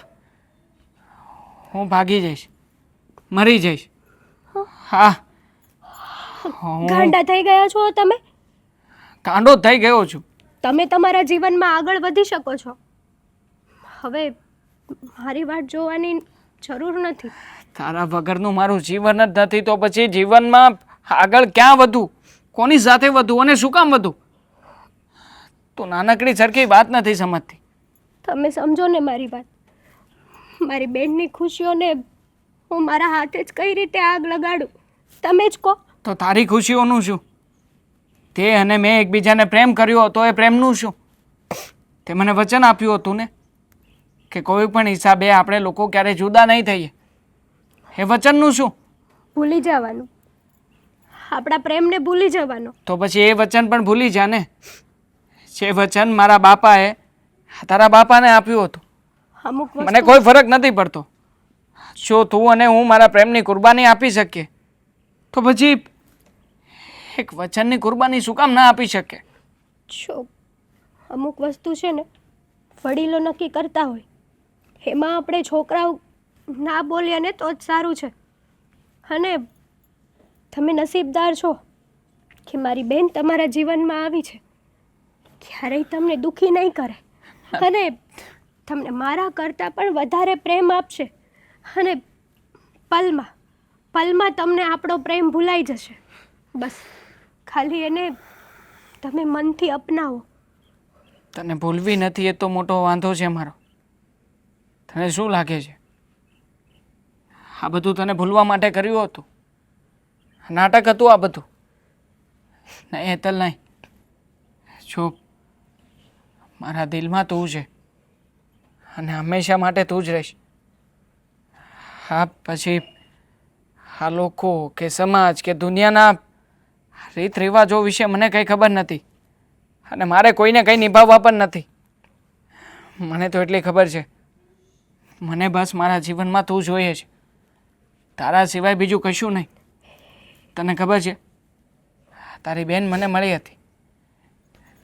હું ભાગી જઈશ, મરી જઈશ. હા, હું ગાંડા થઈ ગયા છો તમે. કાંડો થઈ ગયો છું. તમે તમારા જીવનમાં આગળ વધી શકો છો. હવે મારી વાત જોવાની જરૂર નથી. તારા વગરનું મારું જીવન જ નથી તો પછી જીવનમાં આગળ ક્યાં વધુ, કોની સાથે વધુ અને શું કામ વધુ? તો નાનકડી સરખી વાત નથી સમજતી. તમે સમજો ને મારી વાત. મારી બેનની ખુશીઓને હું મારા હાથે જ કઈ રીતે આગ લગાડું તમે જ કહો. તો તારી ખુશીઓનું શું? તે અને મેં એકબીજાને પ્રેમ કર્યો હતો, એ પ્રેમનું શું? તે મને વચન આપ્યું હતું ને કે કોઈ પણ હિસાબે આપણે લોકો ક્યારેય જુદા નહીં થઈએ. એ વચનનું શું? ભૂલી જવાનું, આપણા પ્રેમને ભૂલી જવાનો. તો પછી એ વચન પણ ભૂલી જા ને, જે વચન મારા બાપાએ તારા બાપાને આપ્યું હતું. અમુક મને કોઈ ફરક નથી પડતો. જો તું અને હું મારા પ્રેમની કુરબાની આપી શકીએ તો પછી એક વચનની કુરબાની શું કામ ના આપી શકે? જો અમુક વસ્તુ છે ને વડીલો નક્કી કરતા હોય, એમાં આપણે છોકરાઓ ના બોલીએ ને તો જ સારું છે. અને તમે નસીબદાર છો કે મારી બેન તમારા જીવનમાં આવી છે. ક્યારેય તમને દુઃખી નહીં કરે અને તમને મારા કરતાં પણ વધારે પ્રેમ આપશે. અને પલમાં પલમાં તમને આપણો પ્રેમ ભૂલાઈ જશે. બસ ખાલી એને તમે મનથી અપનાવો. તને ભૂલવી નથી એ તો મોટો વાંધો છે મારો. તને શું લાગે છે આ બધું તને ભૂલવા માટે કર્યું હતું? નાટક હતું આ બધું? નહીં હેતલ, નહીં. જો મારા દિલમાં તું છે અને હંમેશા માટે તું જ રહીશ. હા, પછી આ લોકો કે સમાજ કે દુનિયાના રીત રિવાજો વિશે મને કંઈ ખબર નથી અને મારે કોઈને કંઈ નિભાવવા પણ નથી. મને તો એટલી ખબર છે, મને બસ મારા જીવનમાં તું જોઈએ છે, તારા સિવાય બીજું કશું નહીં. તને ખબર છે, તારી બેન મને મળી હતી,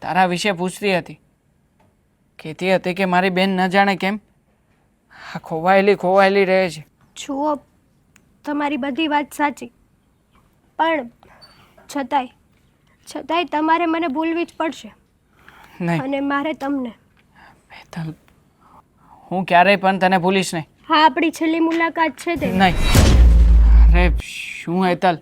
તારા વિશે પૂછતી હતી, કહેતી હતી કે મારી બેન ન જાણે કેમ આ ખોવાયેલી રહે છે. જુઓ, તમારી બધી વાત સાચી, પણ છતાંય તમારે મને ભૂલવી જ પડશે. નહીં અને મારે તમને. હેતલ, હું ક્યારેય પણ તને ભૂલીશ નહીં. હા, આપણી છેલ્લી મુલાકાત છે તે. નહીં. અરે શું હેતલ,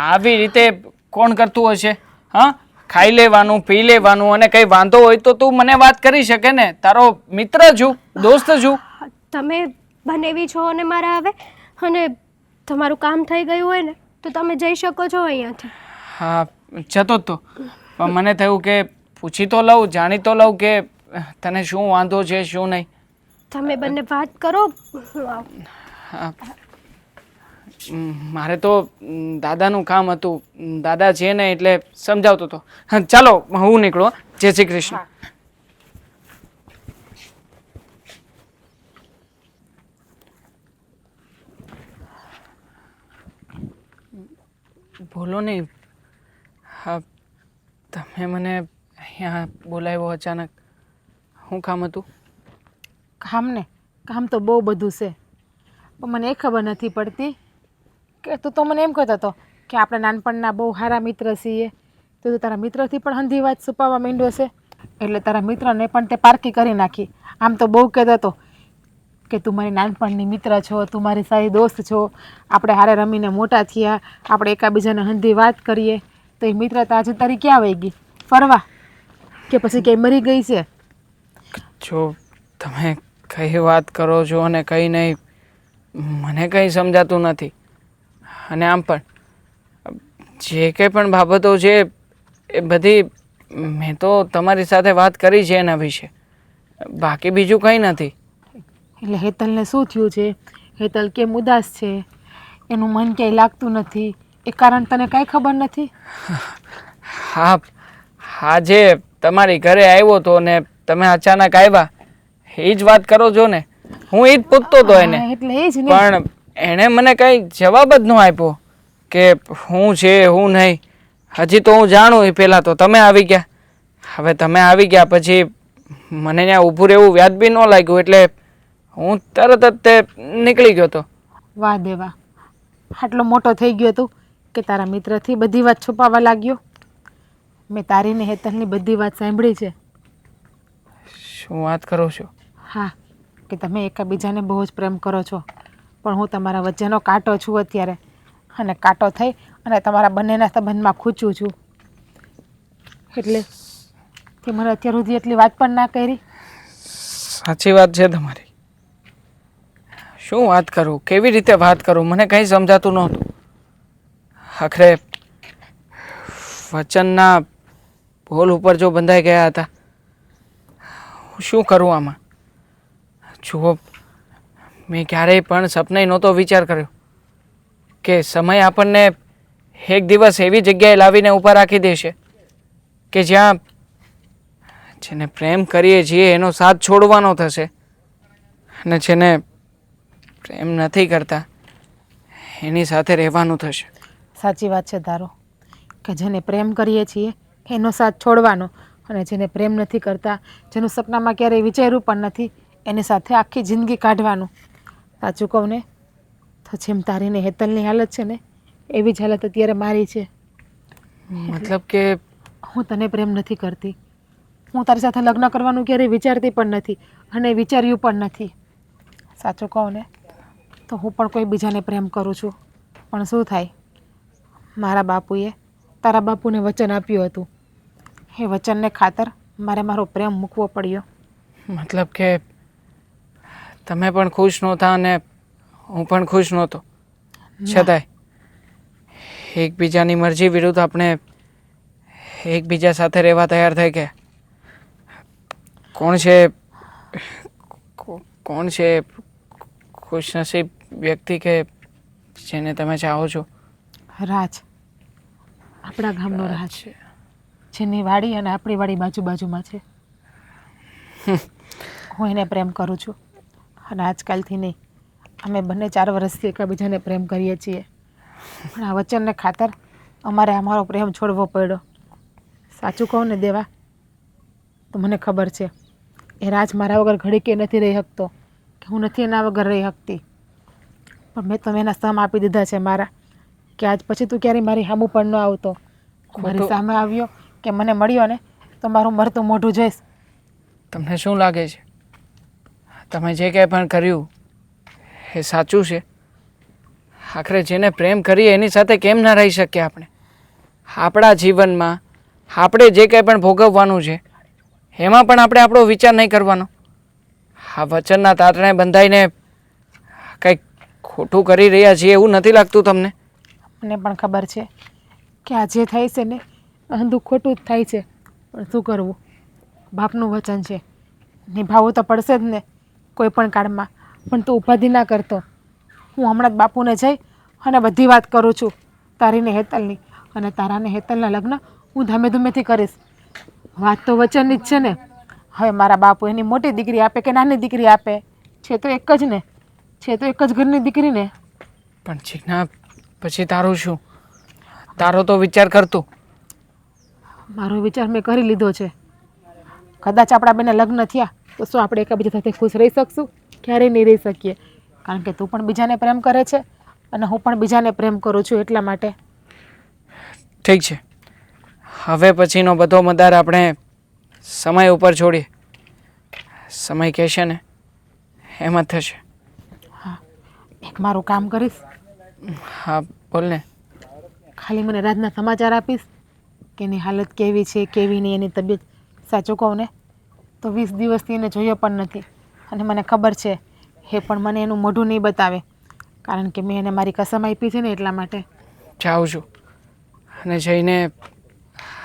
આવી રીતે કોણ કરતું હશે? હા, ખાઈ લેવાનું, પી લેવાનું, અને કંઈ વાંધો હોય તો તું મને વાત કરી શકે ને. તારો મિત્ર છું, દોસ્ત છું. તમે બનેવી છો અને મારા હવે, અને તમારું કામ થઈ ગયું હોય ને તો તમે જઈ શકો છો અહીંયાથી. હા, જતો જ તો, પણ મને થયું કે પૂછી તો લઉં, જાણી તો લઉં કે તને શું વાંધો છે, શું નહીં. તમે બંને વાત કરો, હું આવું. હા, મારે તો દાદાનું કામ હતું, દાદા છે ને એટલે સમજાવતો હતો. હા, ચાલો હું નીકળું. જય શ્રી કૃષ્ણ. બોલો નહીં. હા, તમે મને અહીંયા બોલાવ્યો અચાનક, શું કામ હતું? કામ તો બહુ બધું છે, પણ મને એ ખબર નથી પડતી કે તું તો મને એમ કહેતો હતો કે આપણે નાનપણના બહુ સારા મિત્ર છીએ, તો તું તારા મિત્રથી પણ હંધી વાત છુપાવવા માંડ્યો છે. એટલે તારા મિત્રને પણ તે પારકી કરી નાખી. આમ તો બહુ કહેતો હતો કે તું મારી નાનપણની મિત્ર છો, તું મારી સારી દોસ્ત છો, આપણે હારે રમીને મોટા થયા, આપણે એકાબીજાને હંધી વાત કરીએ. તો એ મિત્રતા આજે તારી ક્યાં વહી ગઈ? ફરવા કે પછી ક્યાંય મરી ગઈ છે? જો તમે કઈ વાત કરો છો અને કઈ નહીં, મને કંઈ સમજાતું નથી. અને આમ પણ જે કંઈ પણ બાબતો છે એ બધી મેં તો તમારી સાથે વાત કરી છે એના વિશે, બાકી બીજું કંઈ નથી. એટલે હેતલને શું થયું છે? હેતલ કેમ ઉદાસ છે? એનું મન ક્યાંય લાગતું નથી, એ કારણ તને કાંઈ ખબર નથી? હા, આજે તમારી ઘરે આવ્યો હતો ને તમે અચાનક આવ્યા, એ જ વાત કરો છો ને? હું એ જ પૂછતો હતો એને, એટલે એ જ ને. પણ એણે મને કંઈ જવાબ જ ન આપ્યો કે હું છે હું નહીં. હજી તો હું જાણું એ પહેલાં તો તમે આવી ગયા. હવે તમે આવી ગયા પછી મને ત્યાં ઊભું રહેવું વ્યાજબી ન લાગ્યું, એટલે હું તરત જ તે નીકળી ગયો હતો. વાહ દેવા, આટલો મોટો થઈ ગયો તું કે તારા મિત્રથી બધી વાત છુપાવવા લાગ્યો. મેં તારી ને હેતલની બધી વાત સાંભળી છે. શું વાત કરો છો? હા, કે તમે એકબીજાને બહુ જ પ્રેમ કરો છો, પણ હું તમારા વચ્ચેનો કાંટો છું અત્યારે, અને કાંટો થઈ અને તમારા બંનેના સંબંધમાં ખૂંચું છું. એટલે તે મને અત્યાર સુધી એટલી વાત પણ ના કરી. સાચી વાત છે તમારી. શું વાત કરું, કેવી રીતે વાત કરું, મને કંઈ સમજાતું નહોતું. આખરે વચનના બોલ ઉપર જો બંધાઈ ગયા હતા, હું શું કરું આમાં? જુઓ, મેં ક્યારેય પણ સપને નહોતો વિચાર કર્યો કે સમય આપણને એક દિવસ એવી જગ્યાએ લાવીને ઊભા રાખી દેશે કે જ્યાં જેને પ્રેમ કરીએ છીએ એનો સાથ છોડવાનો થશે, અને જેને પ્રેમ નથી કરતા એની સાથે રહેવાનું થશે. સાચી વાત છે તારો, કે જેને પ્રેમ કરીએ છીએ એનો સાથ છોડવાનો, અને જેને પ્રેમ નથી કરતા, જેનું સપનામાં ક્યારેય વિચાર્યું પણ નથી, એની સાથે આખી જિંદગી કાઢવાનું. સાચું કહું ને તો જેમ તારીને હેતલની હાલત છે ને એવી જ હાલત અત્યારે મારી છે. મતલબ કે હું તને પ્રેમ નથી કરતી. હું તારી સાથે લગ્ન કરવાનું ક્યારેય વિચારતી પણ નથી અને વિચાર્યું પણ નથી. સાચું કહું ને તો હું પણ કોઈ બીજાને પ્રેમ કરું છું. પણ શું થાય, મારા બાપુએ તારા બાપુને વચન આપ્યું હતું. એ વચનને ખાતર મારે મારો પ્રેમ મૂકવો પડ્યો. મતલબ કે તમે પણ ખુશ નહોતા અને હું પણ ખુશ નહોતો, છતાંય એકબીજાની મરજી વિરુદ્ધ આપણે એકબીજા સાથે રહેવા તૈયાર થઈ ગયા. કોણ છે ખુશનસીબ વ્યક્તિ કે જેને તમે ચાહો છો? રાજ, આપણા ગામનો રાજ, જેની વાડી અને આપણી વાડી બાજુમાં છે. હું એને પ્રેમ કરું છું અને આજકાલથી નહીં, અમે બંને 4 વર્ષથી એકબીજાને પ્રેમ કરીએ છીએ. પણ આ વચનને ખાતર અમારે અમારો પ્રેમ છોડવો પડ્યો. સાચું કહું ને દેવા, તો મને ખબર છે એ રાજ મારા વગર ઘડીકે નથી રહી શકતો, કે હું નથી એના વગર રહી શકતી. પણ મેં તમે એના સમ આપી દીધા છે મારા, કે આજ પછી તું ક્યારેય મારી સામું પણ ન આવતો. મારી સામે આવ્યો કે મને મળ્યો ને તો મારું મરતું મોઢું જોઈશ. તમને શું લાગે છે તમે જે કંઈ પણ કર્યું એ સાચું છે? આખરે જેને પ્રેમ કરીએ એની સાથે કેમ ના રહી શકીએ આપણે? આપણા જીવનમાં આપણે જે કંઈ પણ ભોગવવાનું છે એમાં પણ આપણે આપણો વિચાર નહીં કરવાનો? આ વચનના તાતણે બંધાઈને કંઈક ખોટું કરી રહ્યા છીએ એવું નથી લાગતું તમને? મને પણ ખબર છે કે આ જે થાય છે ને અંધું ખોટું જ થાય છે, પણ શું કરવું? બાપનું વચન છે, નિભાવવું તો પડશે જ ને કોઈ પણ કાળમાં. પણ તું ઉપાધિ ના કરતો. હું હમણાં જ બાપુને જઈ અને બધી વાત કરું છું, તારીને હેતલની. અને તારાને હેતલના લગ્ન હું ધીમે ધીમેથી કરીશ. વાત તો વચનની જ છે ને. હવે મારા બાપુ એની મોટી દીકરી આપે કે નાની દીકરી આપે, છે તો એક જ ને, છે તો એક જ ઘરની દીકરી ને. પણ જીજ્ઞા, પછી તારું શું? તારો તો વિચાર કરતું. મારો વિચાર મેં કરી લીધો છે. કદાચ આપણા બેને લગ્ન થયા તો શું આપણે એકબીજા સાથે ખુશ રહી શકશું? ક્યારેય નહીં રહી શકીએ. કારણ કે તું પણ બીજાને પ્રેમ કરે છે અને હું પણ બીજાને પ્રેમ કરું છું, એટલા માટે. ઠીક છે, હવે પછીનો બધો મદાર આપણે સમય ઉપર છોડીએ. સમય કહેશે ને એમ જ થશે. હા, એક મારું કામ કરીશ? હા બોલ ને. ખાલી મને રાતના સમાચાર આપીશ કે એની હાલત કેવી છે, કેવી નહીં, એની તબિયત. સાચું કહું ને તો 20 દિવસથી એને જોયો પણ નથી. અને મને ખબર છે એ પણ મને એનું મોઢું નહીં બતાવે, કારણ કે મેં એને મારી કસમ આપી છે ને, એટલા માટે. જાઉં છું અને જઈને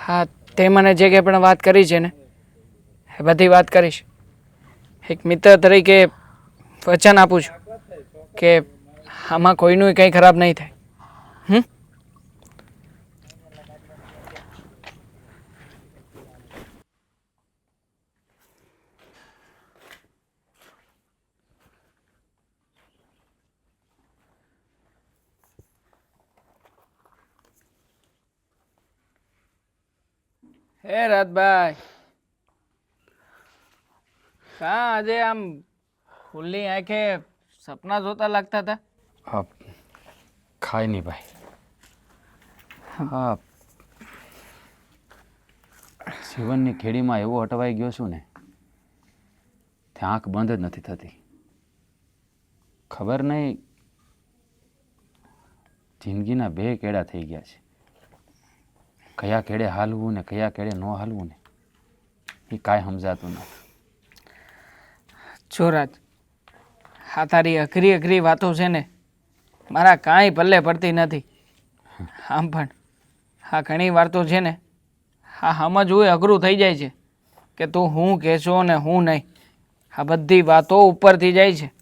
હા તે મને જે કંઈ પણ વાત કરી છે ને એ બધી વાત કરીશ. એક મિત્ર તરીકે વચન આપું છું કે આમાં કોઈનું કંઈ ખરાબ નહીં થાય. હે રાતભાઈ, હા આજે આમ ખુલ્લી આંખે સપના જોતા લાગતા હતા? હા, ખાય નહીં ભાઈ. હા, જીવનની ખેડીમાં એવો અટવાઈ ગયો છું ને, ત્યાં આંખ બંધ જ નથી થતી. ખબર નહીં, જિંદગીના 2 કેડા થઈ ગયા છે. કયા કેડે હાલવું ને કયા કેડે ન હાલવું ને એ કાંઈ સમજાતું નથી. જો રાજ, આ તારી અઘરી અઘરી વાતો છે ને મારા કાંઈ પલ્લે પડતી નથી. આમ પણ આ ઘણી વાર તો છે ને આ સમજવું એ અઘરું થઈ જાય છે કે તું હું કહેશો ને હું નહીં. આ બધી વાતો ઉપરથી જાય છે.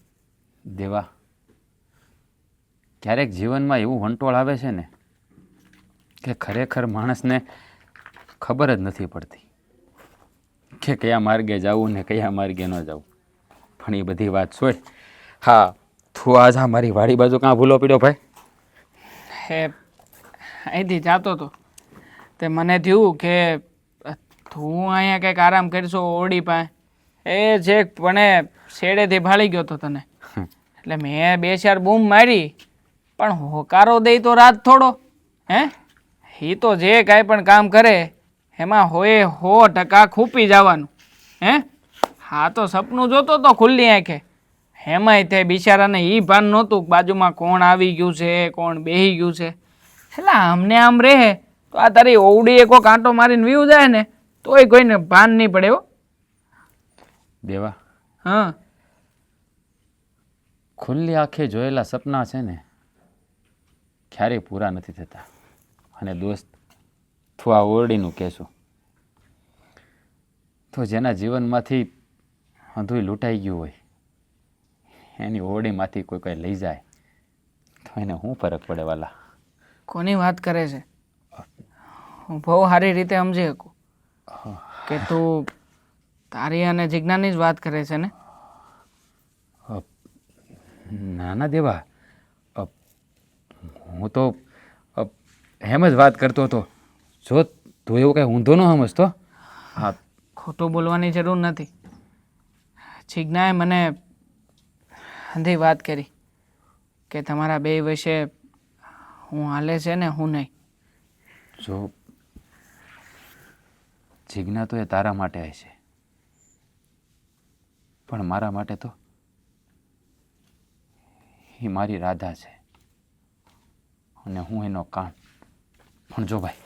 દેવા, ક્યારેક જીવનમાં એવું વંટોળ આવે છે ને કે ખરેખર માણસને ખબર જ નથી પડતી કે કયા માર્ગે જવું ને કયા માર્ગે ન જવું. પણ એ બધી વાત છોડ. હા, તું આજ આ મારી વાડી બાજુ કાં ભૂલો પડ્યો ભાઈ? હે અહીંથી જાતો હતો તે મને થયું કે તો હું અહીંયા કંઈક આરામ કરીશું ઓરડી પાસે. એ જે પણ શેડેથી ભાળી ગયો તો તને, એટલે મેં 2-4 બૂમ મારી, પણ હોકારો દઈ તો રાત થોડો. હે એ તો જે કાંઈ પણ કામ કરે એમાં હોય 100% ખૂપી જવાનું. હે હા તો સપનું જોતો તો ખુલ્લી આંખે, એમાંય તે બિચારાને એ ભાન નહોતું કે બાજુમાં કોણ આવી ગયું છે, કોણ બેહી ગયું છે. એટલે આમને આમ રહે તો આ તારી ઓવડીએ કોઈ કાંટો મારીને વીવું જાય ને તોય કોઈને ભાન નહીં પડે હો. દેવા, હા ખુલ્લી આંખે જોયેલા સપના છે ને ક્યારેય પૂરા નથી થતા. અને દોસ્ત, તું આ ઓરડીનું કહેશું તો જેના જીવનમાંથી અંધું લૂંટાઈ ગયું હોય એની ઓરડીમાંથી કોઈ કંઈ લઈ જાય તો એને શું ફરક પડે વાલા? કોની વાત કરે છે? હું બહુ સારી રીતે સમજી શકું કે તું તારી અને જિજ્ઞાની જ વાત કરે છે ને. ના ના દેવા, હું તો એમ જ વાત કરતો હતો. જો તું એવું કાંઈ ઊંધો ન સમજતો. હા, ખોટું બોલવાની જરૂર નથી. જિજ્ઞાએ મને અંધી વાત કરી કે તમારા બે વચ્ચે હું હાલે છે ને હું નહીં. જો જિજ્ઞા તો એ તારા માટે હશે, પણ મારા માટે તો એ મારી રાધા છે અને હું એનો કામ. પણ જો ભાઈ,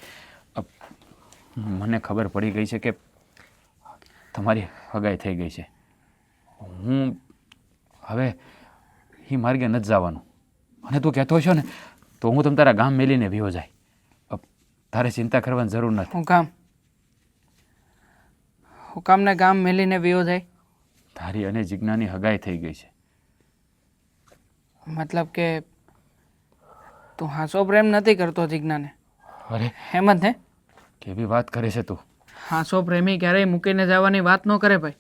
મને ખબર પડી ગઈ છે કે તમારી હગાઈ થઈ ગઈ છે. હું હવે એ માર્ગે નથી જવાનું. અને તું કહેતો છો ને તો હું તમ તારા ગામ મેલીને વિયો જાય. તારે ચિંતા કરવાની જરૂર નથી. હું કામને ગામ મેલીને વિયો જાય? તારી અને જિજ્ઞાની હગાઈ થઈ ગઈ છે. મતલબ કે તું હાસો પ્રેમ નથી કરતો જિજ્ઞાને? અરે એમ જ ને? કેવી વાત કરે છે તું? હાસો પ્રેમી ક્યારેય મૂકીને જવાની વાત ન કરે ભાઈ.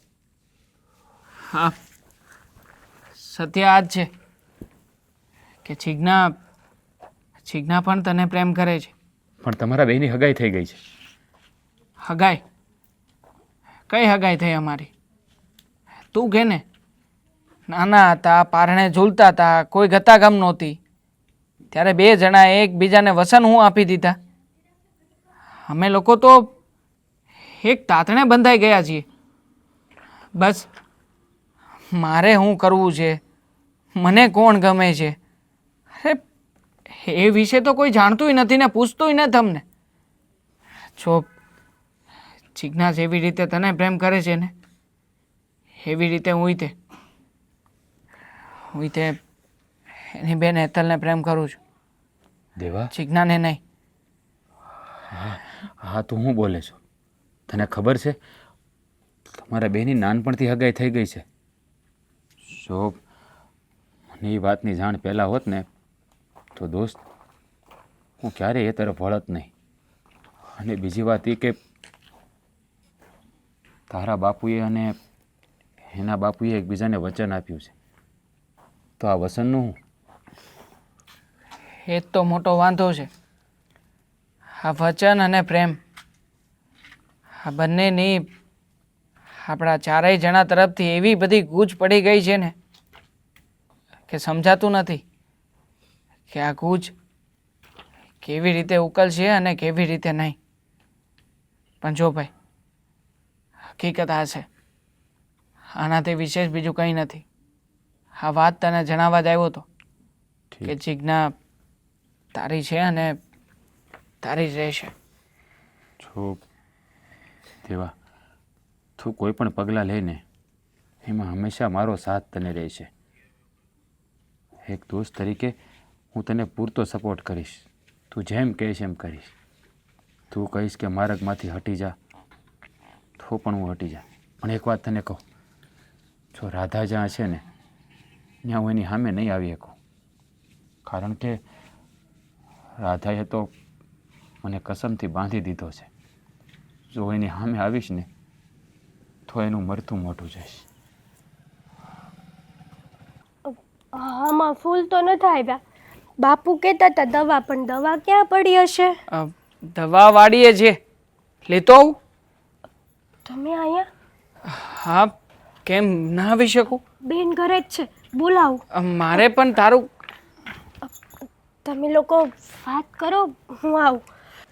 હા, સત્ય આ જ છે કે જિજ્ઞા પણ તને પ્રેમ કરે છે. પણ તમારા બેની હગાઈ થઈ ગઈ છે. હગાઈ? કઈ હગાઈ થઈ અમારી? તું કે ને, નાના હતા, પારણે ઝૂલતા હતા, કોઈ ગતાગમ નહોતી, ત્યારે 2 જણાએ એકબીજાને વસન હું આપી દીધા. અમે લોકો તો એક તાતણે બંધાઈ ગયા છીએ. બસ મારે શું કરવું છે, મને કોણ ગમે છે, અરે એ વિશે તો કોઈ જાણતું નથી ને પૂછતું નથી અમને. જો જિજ્ઞા જેવી રીતે તને પ્રેમ કરે છે ને એવી રીતે હું તે એની બેન હેતલને પ્રેમ કરું છું. દેવા, જિજ્ઞાને નહીં. હા તું શું બોલે છો? તને ખબર છે તમારા બેની નાનપણથી હગાઈ થઈ ગઈ છે. જો મને એ વાતની જાણ પહેલાં હોત ને તો દોસ્ત હું ક્યારેય એ તરફ વળત નહીં. અને બીજી વાત એ કે તારા બાપુએ અને એના બાપુએ એકબીજાને વચન આપ્યું છે, તો આ વચનનું હું? એ જ તો મોટો વાંધો છે. આ વચન અને પ્રેમ, આ બંનેની આપણા ચારેય જણા તરફથી એવી બધી ગૂંચ પડી ગઈ છે ને કે સમજાતું નથી કે આ ગૂંચ કેવી રીતે ઉકલશે અને કેવી રીતે નહીં. પણ જો ભાઈ, હકીકત આ છે, આનાથી વિશેષ બીજું કંઈ નથી. આ વાત તને જણાવવા જ આવ્યો હતો કે જિજ્ઞા તારી છે અને તારી જ રહેશે. જો દેવા, તું કોઈ પણ પગલાં લઈને એમાં હંમેશા મારો સાથ તને રહેશે. એક દોસ્ત તરીકે હું તને પૂરતો સપોર્ટ કરીશ. તું જેમ કહીશ એમ કરીશ. તું કહીશ કે માર્ગમાંથી હટી જા તો પણ હું હટી જા. પણ એક વાત તને કહું, જો રાધા જ્યાં છે ને ત્યાં હું એની સામે નહીં આવી શકું. કારણ કે રાધાએ તો મને કસમથી બાંધી દીધો છે. જો એની સામે આવીશ ને તો એનું મરતું મોઢું જઈશ. આમાં ફૂલ તો નથી આવ્યા. બાપુ કહેતા હતા દવા, પણ દવા ક્યાં પડી હશે? દવા વાળીએ છે લેતો આવું. તમે અહીંયા? હા, કેમ ના આવી શકું? બેન ઘરે જ છે, બોલાવું. મારે પણ તારું તમે લોકો વાત કરો, હું આવું.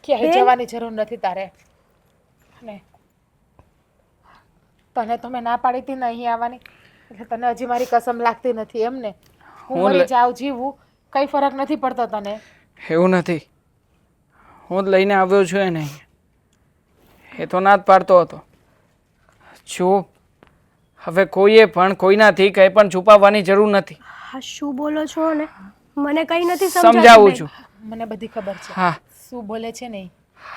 ક્યાંય બેન? જવાની જરૂર નથી તારે. ને તને તો મેં ના પાડી હતી ને અહીં આવવાની, એટલે તને હજી મારી કસમ લાગતી નથી એમ ને? હું હું મરી જાઉં જીવું કંઈ ફરક નથી પડતો તને. એવું નથી. હું જ લઈને આવ્યો છું એને અહીંયા. એ તો ના જ પાડતો હતો. જો હવે કોઈએ પણ કોઈનાથી કંઈ પણ છુપાવવાની જરૂર નથી. હા, શું બોલો છો ને? મને કંઈ નથી સમજાવું છું. મને બધી ખબર છે હા, શું બોલે છે ને ઈ.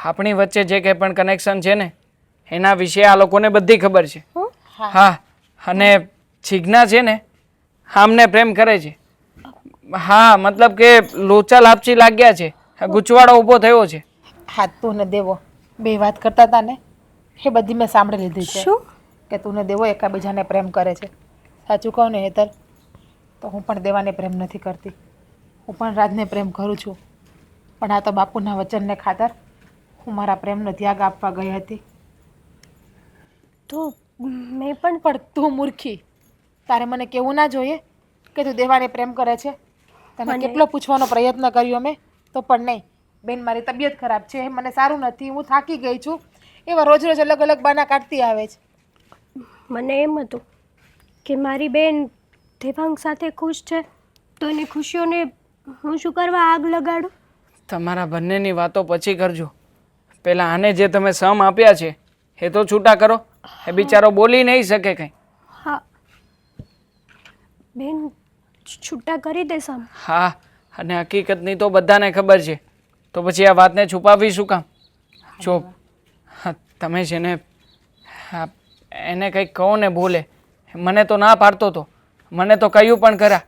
આપણી વચ્ચે જે કંઈ પણ કનેક્શન છે ને એના વિશે આ લોકોને બધી ખબર છે. હા, અને જીજ્ઞા છે ને આમને પ્રેમ કરે છે. હા, મતલબ કે લોચા લાપસી લાગ્યા છે, ગૂંચવાડો ઊભો થયો છે. હાથ તું ને દેવો બે વાત કરતા હતા ને એ બધી મેં સાંભળી લીધી છે. શું? કે તું ને દેવો એકાબીજાને પ્રેમ કરે છે. સાચું કહું ને હેતર, તો હું પણ દેવાને પ્રેમ નથી કરતી. હું પણ રાજને પ્રેમ કરું છું, પણ આ તો બાપુના વચનને ખાતર હું મારા પ્રેમનો ત્યાગ આપવા ગઈ હતી. તો મેં પણ પણ તું મૂર્ખી, તારે મને કેવું ના જોઈએ કે તું દેવાને પ્રેમ કરે છે? તને મને- કેટલો પૂછવાનો પ્રયત્ન કર્યો મેં, તો પણ નહીં. બેન મારી તબિયત ખરાબ છે, મને સારું નથી, હું થાકી ગઈ છું, એવા રોજ રોજ અલગ અલગ બાના કાઢતી આવે છે. મને એમ હતું કે મારી બેન દેવાંગ સાથે ખુશ છે, તો એની ખુશીઓને હું શું કરવા આગ લગાડું? તમારા બંનેની વાતો પછી કરજો. પહેલાં આને જે તમે સમ આપ્યા છે એ તો છૂટા કરો. એ બિચારો બોલી નહીં શકે કંઈ. હા, બેન છૂટા કરી દેશ આમ. હા, અને હકીકતની તો બધાને ખબર છે, તો પછી આ વાતને છુપાવવી શું કામ? જો હા, તમે છે ને હા, એને કંઈક કહો ને બોલે. મને તો ના પાડતો હતો, મને તો કહ્યું પણ ખરા,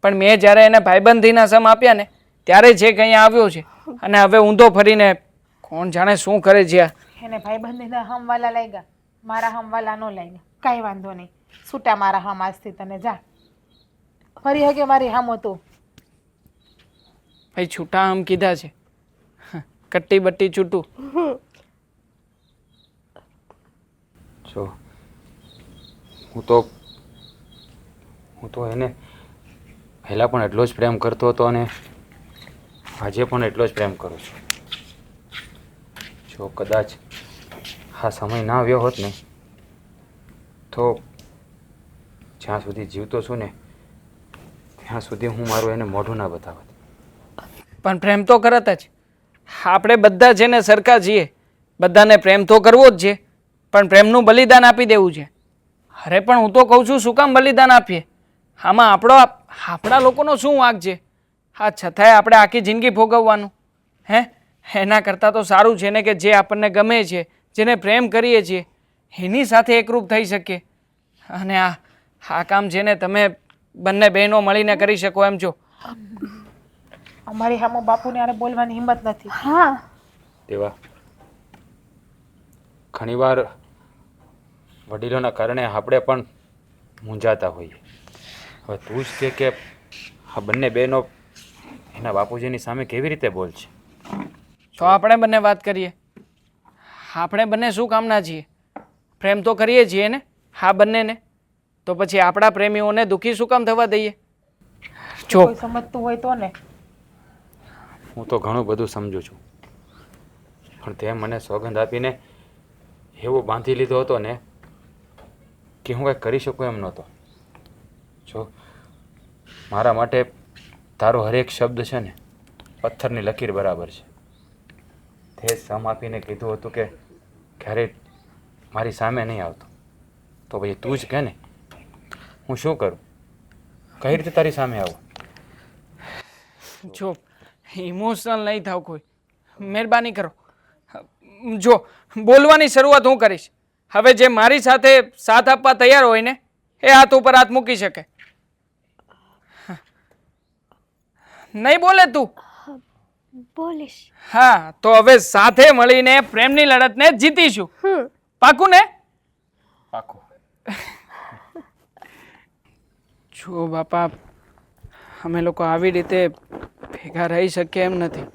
પણ મેં જ્યારે એને ભાઈબંધીના સમ આપ્યા ને ત્યારે જે કંઈ આવ્યો છે, અને હવે ઊંધો ફરીને કોણ જાણે શું કરે છે આ. એને ભાઈબંધીના હમવાલા લાગ્યા, મારા હમવાલા ન લાગ્યા. કાંઈ વાંધો નહીં, છૂટા મારા હમ આજથી. તને જા ફરી હકે મારી હમ હતું. ભાઈ છૂટા આમ કીધા છે, કટ્ટી બટ્ટી છૂટું. જો હું તો એને પહેલાં પણ એટલો જ પ્રેમ કરતો હતો અને આજે પણ એટલો જ પ્રેમ કરું છું. જો કદાચ આ સમય ના આવ્યો હોત ને તો જ્યાં સુધી જીવતો છું ને ત્યાં સુધી હું મારું એને મોઢું ના બતાવત. પણ પ્રેમ તો કરત જ. આપણે બધા છે ને સરખા છીએ, બધાને પ્રેમ તો કરવો જ છે, પણ પ્રેમનું બલિદાન આપી દેવું છે. અરે પણ હું તો કહું છું શું કામ બલિદાન આપીએ? આમાં આપણા લોકોનો શું વાંક છે? હા, છતાંય આપણે આખી જિંદગી ભોગવવાનું હે? એના કરતાં તો સારું છે ને કે જે આપણને ગમે છે, જેને પ્રેમ કરીએ છીએ એની સાથે એકરૂપ થઈ શકીએ. અને આ કામ છે ને તમે બંને બહેનો મળીને કરી શકો એમ છો. અમારી હામો બાપુને આને બોલવાની હિંમત નથી. હા, તેવા ઘણીવાર વડીલોના કારણે આપણે પણ મૂંઝાતા હોઈએ. હવે તું જ છે કે આ બંને બહેનો એના બાપુજીની સામે કેવી રીતે બોલશે? તો આપણે બંને વાત કરીએ. આપણે બંને શું કામના છીએ? પ્રેમ તો કરીએ છીએ ને હા બંનેને, તો પછી આપણા પ્રેમીઓને દુઃખી શું કામ થવા દઈએ? જો કોઈ સમજતું હોય તો ને. હું તો ઘણું બધું સમજુ છું, પણ તે મને સોગંદ આપીને એવો બાંધી લીધો હતો ને કે હું કંઈ કરી શકું એમ નહોતો. જો મારા માટે તારો હરેક શબ્દ છે ને પથ્થરની લકીર બરાબર છે. તે સમ આપીને કીધું હતું કે ક્યારેય મારી સામે નહીં આવતો, તો ભાઈ તું જ કહે ને હું શું કરું? કઈ રીતે તારી સામે આવું? જો ઇમોશનલ નહીં થાવ કોઈ, મહેરબાની કરો. જો બોલવાની શરૂઆત હું કરીશ. હવે જે મારી સાથે સાથ આપવા તૈયાર હોય ને એ હાથ ઉપર હાથ મૂકી શકે. નહીં બોલે તું? બોલીશ. હા, તો હવે સાથે મળીને પ્રેમની લડતને જીતીશું. પાકું ને? પાકું. જો બાપા, અમે લોકો આવી રીતે ભેગા રહી શકીએ એમ નથી.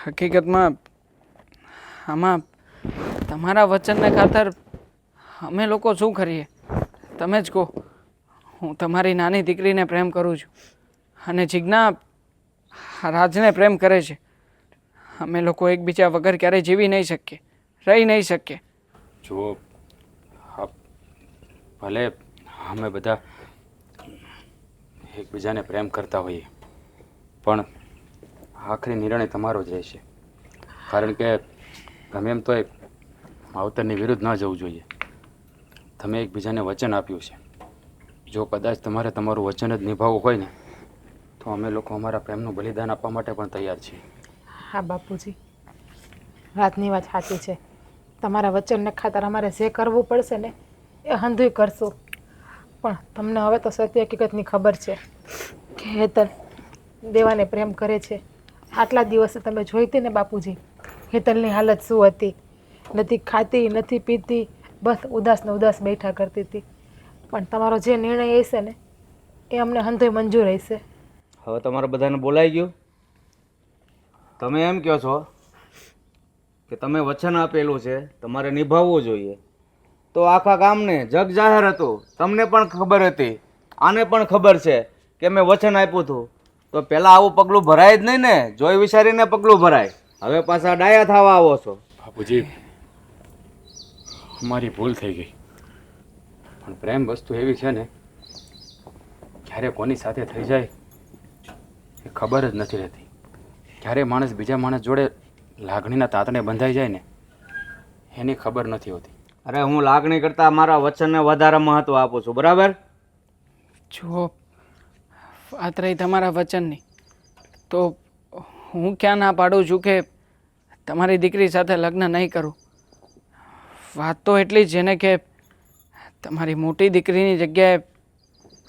હકીકતમાં આમાં તમારા વચનને ખાતર અમે લોકો શું કરીએ તમે જ કહો. હું તમારી નાની દીકરીને પ્રેમ કરું છું અને જિજ્ઞા રાજને પ્રેમ કરે છે. અમે લોકો એકબીજા વગર ક્યારેય જીવી નહીં શકીએ, રહી નહીં શકીએ. જુઓ, ભલે અમે બધા એકબીજાને પ્રેમ કરતા હોઈએ, પણ આખરી નિર્ણય તમારો જ રહેશે. કારણ કે ગમે એમ તોય માવતરની વિરુદ્ધ ન જવું જોઈએ. તમે એકબીજાને વચન આપ્યું છે. જો કદાચ તમારે તમારું વચન જ નિભાવવું હોય ને, તો અમે લોકો અમારા પ્રેમનું બલિદાન આપવા માટે પણ તૈયાર છીએ. હા બાપુજી, રાતની વાત સાચી છે. તમારા વચનને ખાતર અમારે જે કરવું પડશે ને એ હંધુય કરશું. પણ તમને હવે તો સત્ય હકીકતની ખબર છે કે હેતલ દેવાને પ્રેમ કરે છે. આટલા દિવસે તમે જોઈ હતી ને બાપુજી, હેતલની હાલત શું હતી. નથી ખાતી, નથી પીતી, બસ ઉદાસ ને ઉદાસ બેઠા કરતી હતી. પણ તમારો જે નિર્ણય હશે ને એ અમને હંધોય મંજૂર હશે. હવે તમારા બધાને બોલાઈ ગયું. તમે એમ કહો છો કે તમે વચન આપેલું છે તમારે નિભાવવું જોઈએ, તો આખા ગામને જગ જાહેર હતું, તમને પણ ખબર હતી, આને પણ ખબર છે કે મેં વચન આપ્યું હતું. તો પહેલાં આવું પગલું ભરાય જ નહીં ને, જોઈ વિચારીને પગલું ભરાય. હવે પાછા ડાયા થવા આવો છો. બાપુજી, અમારી ભૂલ થઈ ગઈ. પણ પ્રેમ વસ્તુ એવી છે ને, ક્યારે કોની સાથે થઈ જાય એ ખબર જ નથી રહેતી. ક્યારે માણસ બીજા માણસ જોડે લાગણીના તાતણે બંધાઈ જાય ને એની ખબર નથી હોતી. અરે હું લાગણી કરતાં મારા વચનને વધારે મહત્વ આપું છું, બરાબર? જુઓ, વાત રહી તમારા વચનની, તો હું ક્યાં ના પાડું છું કે તમારી દીકરી સાથે લગ્ન નહીં કરું. વાત તો એટલી જ છે ને કે તમારી મોટી દીકરીની જગ્યાએ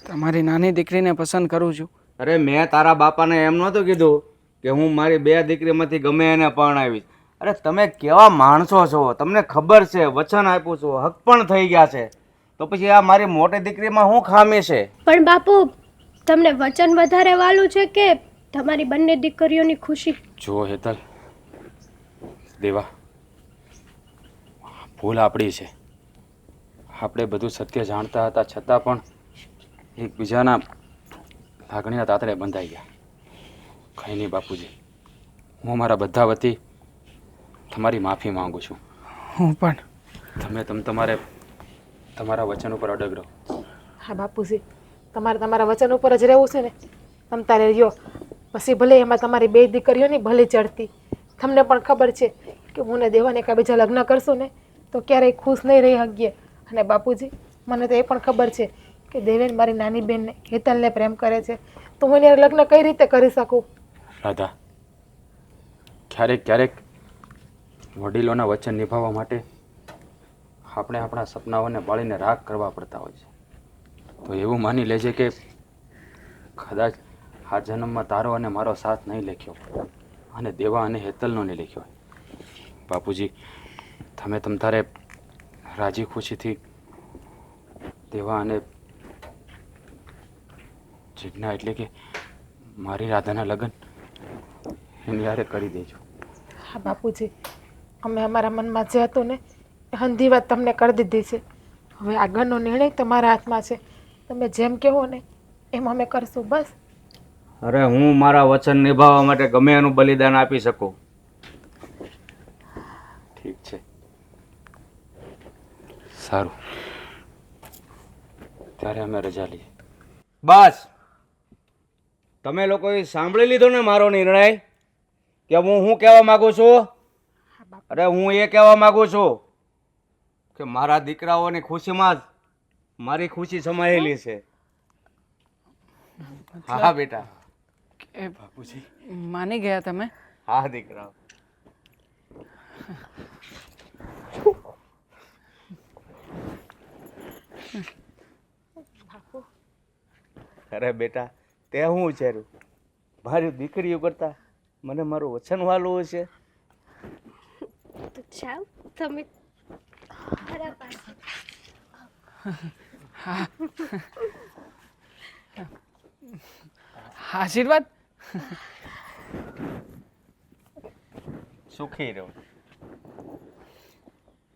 તમારી નાની દીકરીને પસંદ કરું છું. અરે મેં તારા બાપાને એમ નહોતું કીધું કે હું મારી બે દીકરીમાંથી ગમે એને પરણાવીશ. અરે તમે કેવા માણસો છો, તમને ખબર છે વચન આપ્યું છું, હક પણ થઈ ગયા છે, તો પછી આ મારી મોટી દીકરીમાં શું ખામી છે? પણ બાપુ, તમને વચન વધારે વાલું છે કે તમારી બંને દીકરીઓની ખુશી? જુઓ હેતલ, દેવા, ભૂલ આપણી છે. આપણે બધું સત્ય જાણતા હતા છતાં પણ એકબીજાના લાગણીના તાતરે બંધાઈ ગયા. કંઈ નહીં બાપુજી, હું મારા બધા વતી તમારી માફી માંગુ છું. હું પણ. તમે તમારા વચન ઉપર અડગ રહો. હા બાપુજી, તમારે તમારા વચન ઉપર જ રહેવું છે ને, તમ તારે રહ્યો. પછી ભલે એમાં તમારી બે દીકરીઓની ભલે ચડતી. તમને પણ ખબર છે કે હું ને દેવાને કાંઈ બીજા લગ્ન કરશું ને તો ક્યારેય ખુશ નહીં રહી શકીએ. અને બાપુજી, મને તો એ પણ ખબર છે કે દેવેન મારી નાની બહેનને હેતલને પ્રેમ કરે છે, તો હું એને લગ્ન કઈ રીતે કરી શકું? રાધા, ક્યારેક વડીલોના વચન નિભાવવા માટે આપણે આપણા સપનાઓને બાળીને રાખ કરવા પડતા હોય છે. તો એવું માની લેજે કે કદાચ આ જન્મમાં તારો અને મારો સાથ નહીં લખ્યો અને દેવા અને હેતલનો નહીં લખ્યો. બાપુજી, તમે તારે રાજી ખુશીથી દેવા અને જિજ્ઞા એટલે કે મારી રાધાના લગ્ન એની યારે કરી દેજો. હા બાપુજી, અમે અમારા મનમાં જે હતું ને એ હંધી વાત તમને કરી દીધી છે. હવે આગળનો નિર્ણય તમારા હાથમાં છે. તમે જેમ કહો ને એમ અમે કરશું, બસ. અરે હું મારા વચન નિભાવવા માટે ગમે એનું બલિદાન આપી શકું. ઠીક છે, સારું, ત્યારે અમે રજા લઈએ. બસ, તમે લોકોએ સાંભળી લીધો ને મારો નિર્ણય કે હું શું કહેવા માંગુ છું? અરે હું એ કહેવા માંગુ છું કે મારા દીકરાઓની ખુશીમાં જ મારી ખુશી સમાયેલી છે. હા બેટા. એ બાપુજી, માની ગયા તમે? હા દીકરા. અરે બેટા, તે હું વિચાર્યું મારી દીકરીઓ કરતા મને મારું વચન વાલું છે. તો જાઓ તમે મારા પાસે. આશીર્વાદ. સુખી રહો.